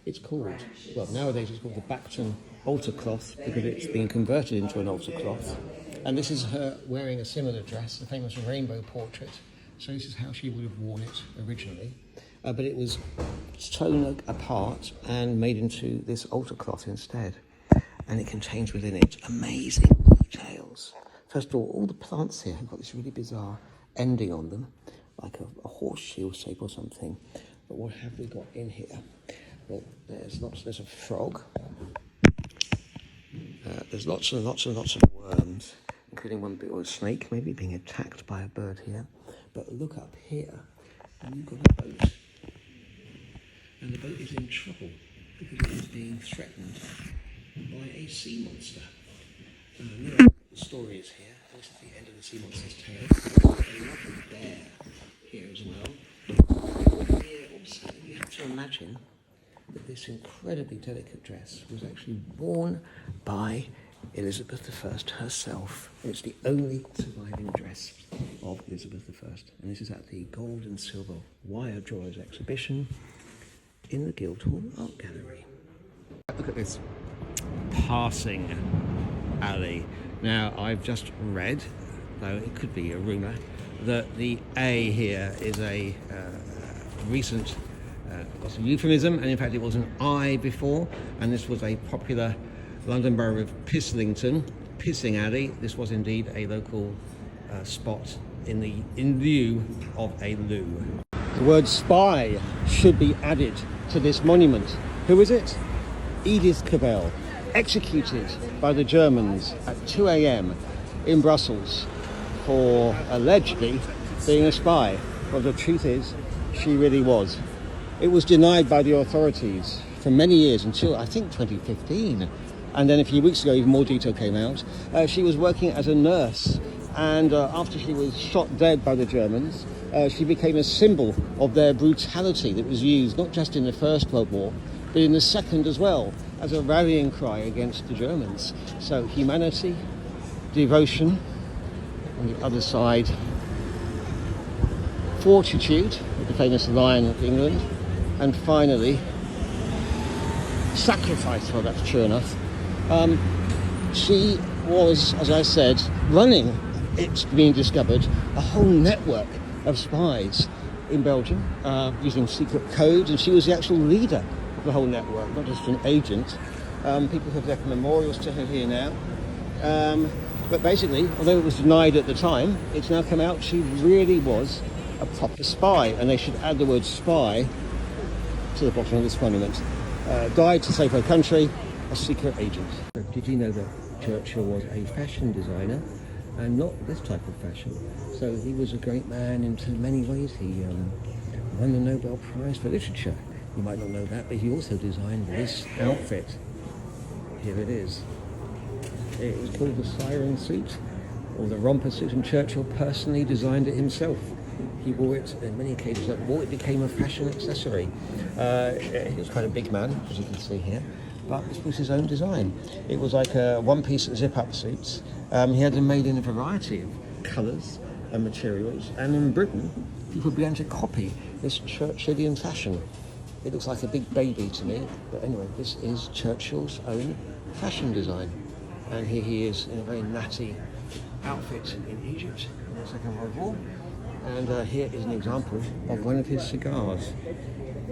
It's called, well, nowadays it's called the Bacton altar cloth because it's been converted into an altar cloth. And this is her wearing a similar dress, the famous rainbow portrait So this is how she would have worn it originally. But it was sewn apart and made into this altar cloth instead. And it contains within it amazing details. First of all the plants here have got this really bizarre ending on them, like a horseshoe shape or something. But what have we got in here? Well, there's a frog. There's lots and lots and lots of worms, including one big old snake, maybe being attacked by a bird here. But look up here, and you've got a boat. And the boat is in trouble because it is being threatened by a sea monster. The story is here. This is the end of the sea monster's tail. There's a lovely bear here as well. Here also, you have to imagine that this incredibly delicate dress was actually worn by Elizabeth I herself. It's the only surviving dress of Elizabeth I. And this is at the Gold and Silver Wire Drawers exhibition in the Guildhall Art Gallery. Look at this passing alley. Now, I've just read, though it could be a rumour, that the A here is a recent it's a euphemism, and in fact it was an I before, and this was a popular London borough of Pislington, Pissing Alley. This was indeed a local spot in lieu of a loo. The word spy should be added to this monument. Who is it? Edith Cavell, executed by the Germans at 2 a.m. in Brussels for allegedly being a spy. Well, the truth is, she really was. It was denied by the authorities for many years until, I think, 2015. And then a few weeks ago, even more detail came out. She was working as a nurse, and after she was shot dead by the Germans, she became a symbol of their brutality that was used not just in the First World War, but in the Second as well, as a rallying cry against the Germans. So humanity, devotion, on the other side, fortitude, with the famous Lion of England, and finally, sacrifice. Well, that's true enough. She was, as I said, running, it's being discovered, a whole network of spies in Belgium using secret codes, and she was the actual leader of the whole network, not just an agent. People have left memorials to her here now. But basically, although it was denied at the time, it's now come out she really was a proper spy, and they should add the word spy to the bottom of this monument. Died to save her country, a secret agent. Did you know that Churchill was a fashion designer and not this type of fashion? So he was a great man in many ways. He won the Nobel Prize for Literature. You might not know that, but he also designed this outfit. Here it is. It was called the siren suit, or the romper suit, and Churchill personally designed it himself. He wore it on many occasions. It became a fashion accessory. He was quite a big man, as you can see here, but this was his own design. It was like a one-piece zip-up suits. He had them made in a variety of colours and materials, and in Britain, people began to copy this Churchillian fashion. It looks like a big baby to me, but anyway, this is Churchill's own fashion design. And here he is in a very natty outfit in Egypt in the Second World War. And here is an example of one of his cigars.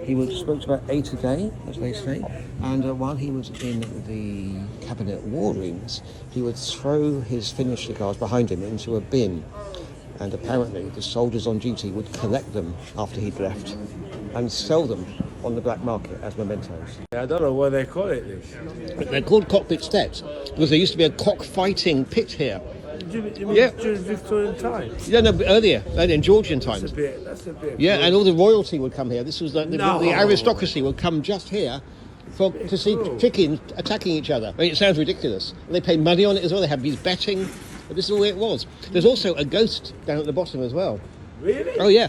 He smoked about 8 a day, as they say, and while he was in the cabinet war rooms, he would throw his finished cigars behind him into a bin, and apparently the soldiers on duty would collect them after he'd left and sell them on the black market as mementos. I don't know why they call it this. They're called cockpit steps because there used to be a cockfighting pit here. You mean Yeah. during Victorian times? Yeah, no, earlier in Georgian times. That's a bit. Yeah, and all the royalty would come here. This was the No. aristocracy would come just here to see chickens attacking each other. I mean, it sounds ridiculous. They paid money on it as well. They had these betting. But this is the way it was. There's also a ghost down at the bottom as well. Really? Oh yeah.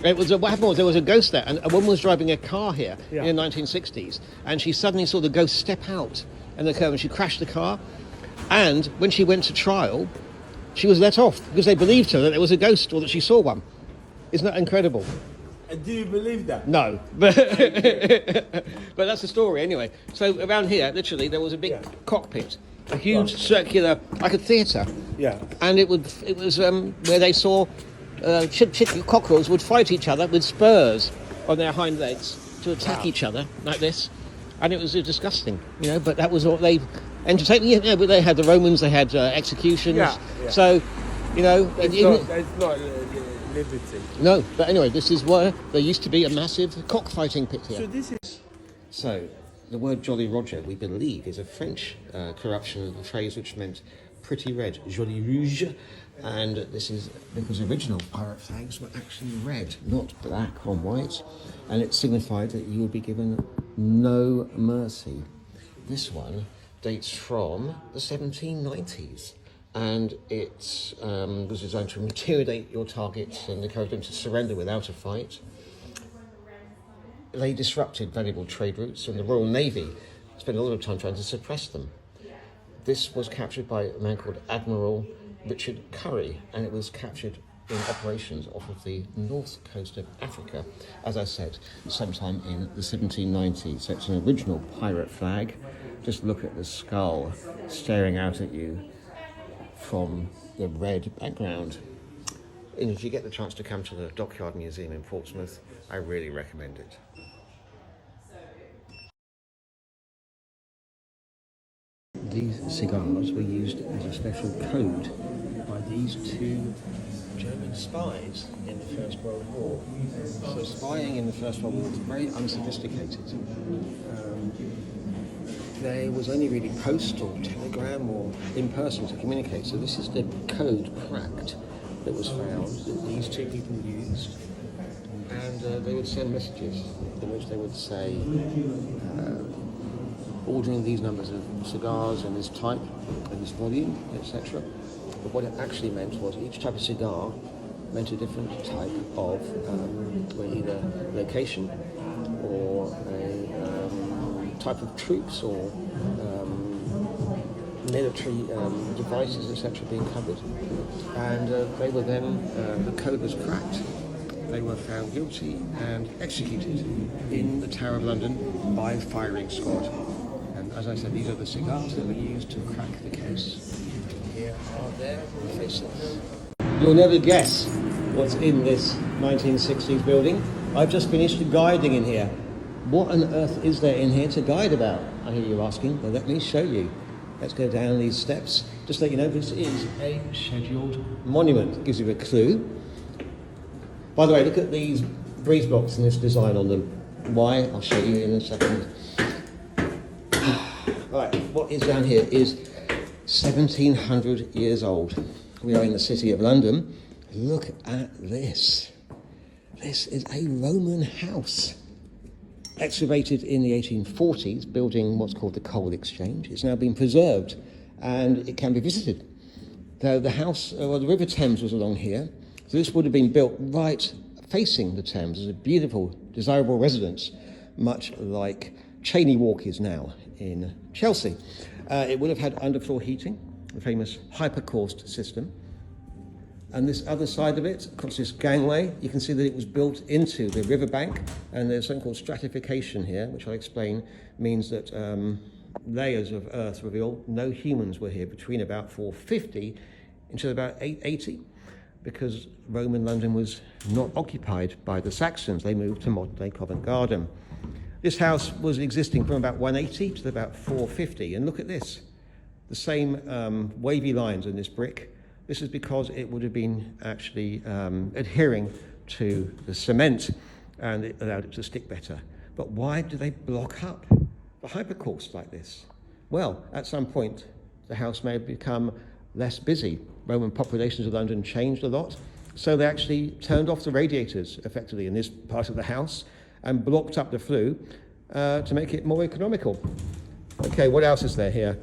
It was what happened was there was a ghost there, and a woman was driving a car here Yeah. in the 1960s, and she suddenly saw the ghost step out in the curve, and she crashed the car. And when she went to trial, she was let off because they believed her that there was a ghost or that she saw one. Isn't that incredible? And do you believe that? No, but that's the story anyway. So around here, literally, there was a big cockpit, a huge circular, like a theatre. Yeah. And it was where they saw cockerels would fight each other with spurs on their hind legs to attack each other like this, and it was disgusting, you know. But that was what they entertained. Yeah, but they had the Romans, they had executions. Yeah. So, you know, It's not liberty. no. But anyway, this is where there used to be a massive cockfighting pit here. So this is. So, the word Jolly Roger, we believe, is a French corruption of the phrase which meant pretty red, Jolly Rouge, and this is because original pirate flags were actually red, not black on white, and it signified that you would be given no mercy. This one dates from the 1790s, and it was designed to intimidate your targets and encourage them to surrender without a fight. They disrupted valuable trade routes, and the Royal Navy spent a lot of time trying to suppress them. This was captured by a man called Admiral Richard Curry, and it was captured in operations off of the north coast of Africa, as I said, sometime in the 1790s. So it's an original pirate flag. Just look at the skull staring out at you from the red background. And if you get the chance to come to the Dockyard Museum in Portsmouth, I really recommend it. These cigars were used as a special code by these two German spies in the First World War. So spying in the First World War was very unsophisticated. There was only really post or telegram or in person to communicate. So this is the code cracked that was found that these two people used. And they would send messages in which they would say, ordering these numbers of cigars in this type, and this volume, etc. But what it actually meant was each type of cigar meant a different type of either location or a type of troops or military devices, etc. being covered. And they were then, the code was cracked. They were found guilty and executed in the Tower of London by firing squad. As I said, these are the cigars that were used to crack the case. Here are their faces. You'll never guess what's in this 1960s building. I've just finished guiding in here. What on earth is there in here to guide about? I hear you asking. Well, let me show you. Let's go down these steps. Just to let you know, this is a scheduled monument. Gives you a clue. By the way, look at these breeze blocks and this design on them. Why? I'll show you in a second. Right, what is down here is 1700 years old. We are in the City of London. Look at this. This is a Roman house. Excavated in the 1840s, building what's called the Coal Exchange. It's now been preserved and it can be visited. The house, the River Thames was along here. So this would have been built right facing the Thames as a beautiful, desirable residence, much like Cheyne Walk is now in Chelsea. It would have had underfloor heating, the famous hypercaust system. And this other side of it, across this gangway, you can see that it was built into the riverbank, and there's something called stratification here, which I'll explain, means that layers of earth reveal no humans were here between about 450 until about 880, because Roman London was not occupied by the Saxons. They moved to modern-day Covent Garden. This house was existing from about 180 to about 450, and look at this. The same wavy lines in this brick. This is because it would have been actually adhering to the cement, and it allowed it to stick better. But why do they block up the hypercaust like this? Well, at some point, the house may have become less busy. Roman populations of London changed a lot, so they actually turned off the radiators, effectively, in this part of the house, and blocked up the flue to make it more economical. Okay, what else is there here?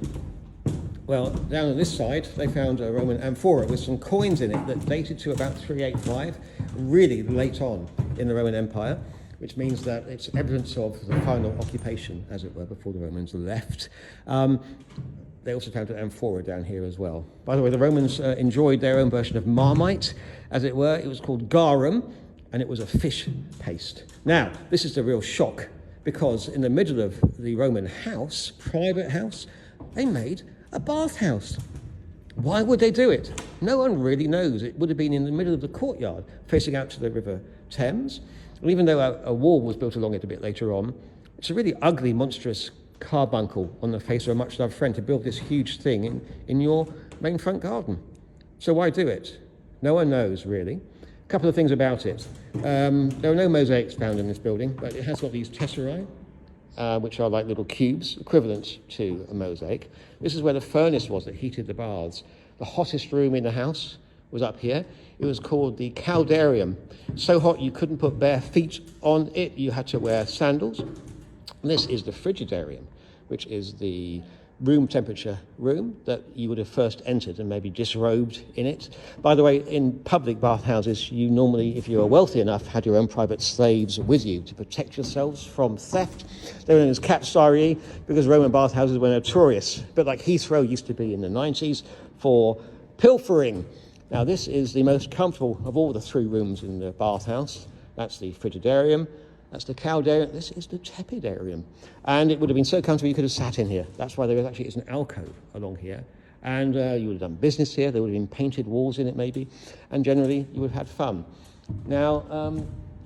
Well, down on this side, they found a Roman amphora with some coins in it that dated to about 385, really late on in the Roman Empire, which means that it's evidence of the final occupation, as it were, before the Romans left. They also found an amphora down here as well. By the way, the Romans enjoyed their own version of Marmite, as it were. It was called garum, and it was a fish paste. Now, this is the real shock, because in the middle of the Roman house, private house, they made a bathhouse. Why would they do it? No one really knows. It would have been in the middle of the courtyard, facing out to the River Thames. And even though a wall was built along it a bit later on, it's a really ugly, monstrous carbuncle on the face of a much-loved friend to build this huge thing in your main front garden. So why do it? No one knows, really. A couple of things about it. There are no mosaics found in this building, but it has got these tesserae, which are like little cubes, equivalent to a mosaic. This is where the furnace was that heated the baths. The hottest room in the house was up here. It was called the caldarium. So hot you couldn't put bare feet on it. You had to wear sandals. And this is the frigidarium, which is the room temperature room that you would have first entered and maybe disrobed in it. By the way, in public bathhouses, you normally, if you were wealthy enough, had your own private slaves with you to protect yourselves from theft. They were known as capsule because Roman bathhouses were notorious, but like Heathrow used to be in the 90s, for pilfering. Now this is the most comfortable of all the three rooms in the bathhouse. That's the frigidarium. That's the caldarium. This is the tepidarium. And it would have been so comfortable you could have sat in here. That's why there actually is an alcove along here. And you would have done business here. There would have been painted walls in it maybe. And generally you would have had fun. Now,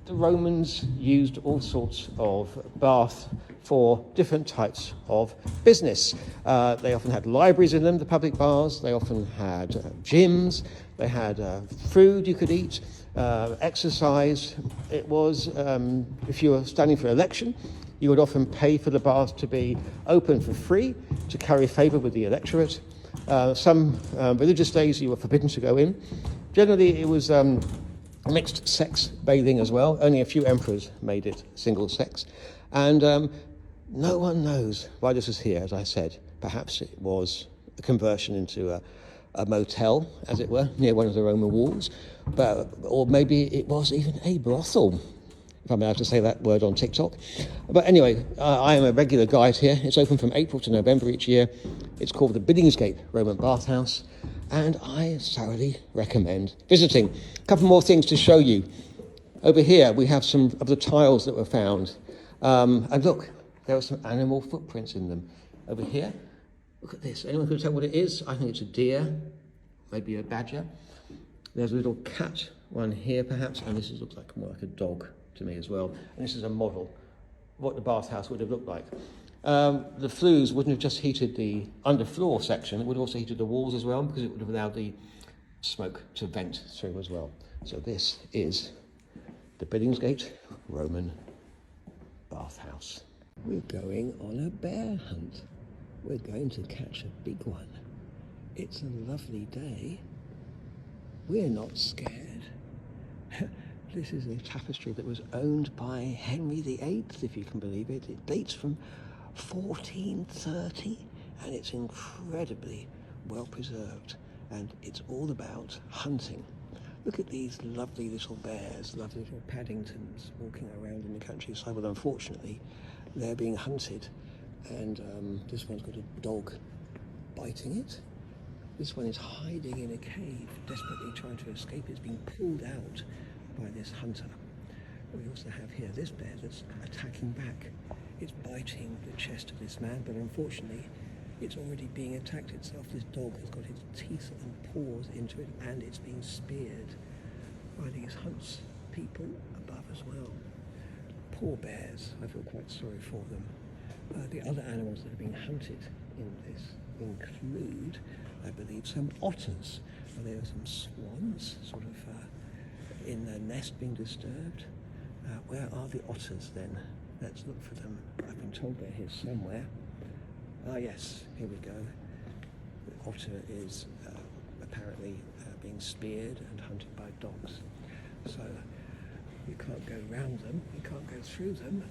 the Romans used all sorts of bath for different types of business. They often had libraries in them, the public baths. They often had gyms. They had food you could eat. Exercise. It was, if you were standing for election, you would often pay for the baths to be open for free to carry favour with the electorate. Some religious days you were forbidden to go in. Generally it was mixed sex bathing as well. Only a few emperors made it single sex. And no one knows why this is here, as I said. Perhaps it was a conversion into a motel, as it were, near one of the Roman walls. Or maybe it was even a brothel, if I'm allowed to say that word on TikTok. But anyway, I am a regular guide here. It's open from April to November each year. It's called the Billingsgate Roman Bathhouse, and I thoroughly recommend visiting. A couple more things to show you. Over here, we have some of the tiles that were found. And look, there are some animal footprints in them. Over here, look at this. Anyone can tell what it is? I think it's a deer, maybe a badger. There's a little cat one here, perhaps, and this looks like more like a dog to me as well. And this is a model of what the bathhouse would have looked like. The flues wouldn't have just heated the underfloor section, it would have also heated the walls as well, because it would have allowed the smoke to vent through as well. So this is the Billingsgate Roman bathhouse. We're going on a bear hunt. We're going to catch a big one. It's a lovely day. We're not scared. This is a tapestry that was owned by Henry VIII, if you can believe it. It dates from 1430 and it's incredibly well preserved, and it's all about hunting. Look at these lovely little bears, lovely little Paddingtons walking around in the countryside. Well, unfortunately, they're being hunted, and this one's got a dog biting it. This one is hiding in a cave, desperately trying to escape. It's being pulled out by this hunter. We also have here this bear that's attacking back. It's biting the chest of this man, but unfortunately, it's already being attacked itself. This dog has got its teeth and paws into it, and it's being speared by these hunts people above as well. Poor bears, I feel quite sorry for them. The other animals that are being hunted in this include, I believe, some otters. There are some swans, sort of in their nest being disturbed. Where are the otters then? Let's look for them. I've been told they're here somewhere. Ah yes, here we go. The otter is apparently being speared and hunted by dogs. So you can't go round them, you can't go through them.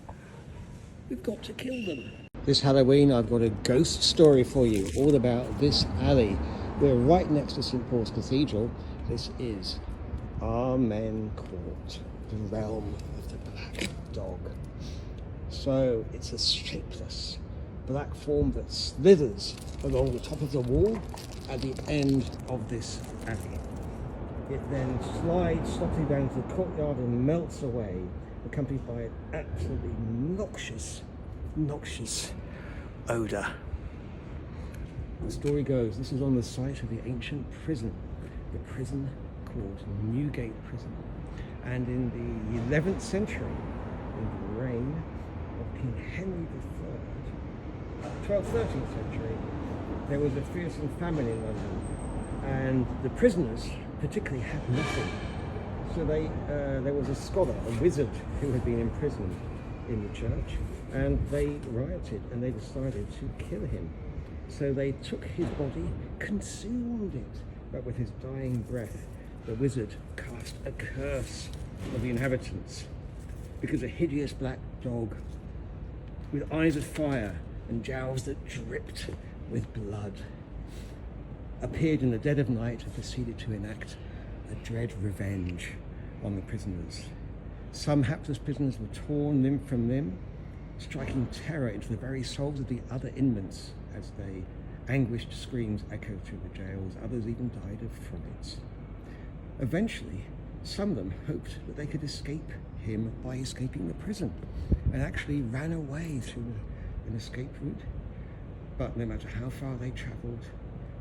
We've got to kill them. This Halloween I've got a ghost story for you, all about this alley. We're right next to St Paul's Cathedral. This is Amen Court, the realm of the black dog. So it's a shapeless black form that slithers along the top of the wall at the end of this alley. It then slides softly down to the courtyard and melts away, accompanied by an absolutely noxious odour. The story goes, this is on the site of the ancient prison, the prison called Newgate Prison. And in the 11th century, in the reign of King Henry III, 12th, 13th century, there was a fearsome famine in London, and the prisoners particularly had nothing. So there was a scholar, a wizard, who had been imprisoned in the church, and they rioted and they decided to kill him. So they took his body, consumed it, but with his dying breath, the wizard cast a curse on the inhabitants, because a hideous black dog with eyes of fire and jowls that dripped with blood appeared in the dead of night and proceeded to enact a dread revenge on the prisoners. Some hapless prisoners were torn limb from limb, striking terror into the very souls of the other inmates as they anguished screams echoed through the jails. Others even died of fright. Eventually, some of them hoped that they could escape him by escaping the prison, and actually ran away through an escape route. But no matter how far they travelled,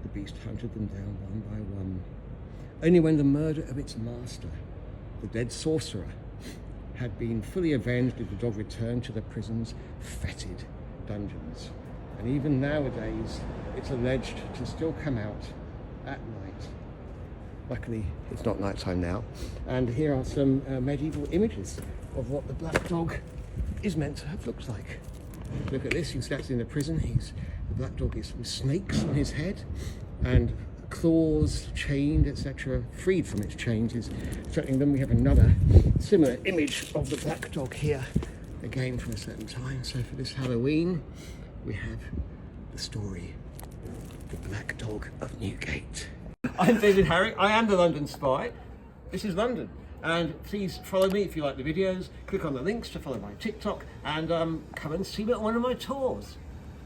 the beast hunted them down one by one. Only when the murder of its master, the dead sorcerer, had been fully avenged did the dog return to the prison's fetid dungeons. And even nowadays, it's alleged to still come out at night. Luckily, it's not nighttime now. And here are some medieval images of what the black dog is meant to have looked like. Look at this, he's actually in the prison. The black dog is with snakes on his head and claws, chained, etc., freed from its chains, is threatening them. We have another similar image of the black dog here, again from a certain time. So for this Halloween, we have the story, The Black Dog of Newgate. I'm David Harrick, I am the London Spy. This is London. And please follow me if you like the videos. Click on the links to follow my TikTok, and come and see me at one of my tours.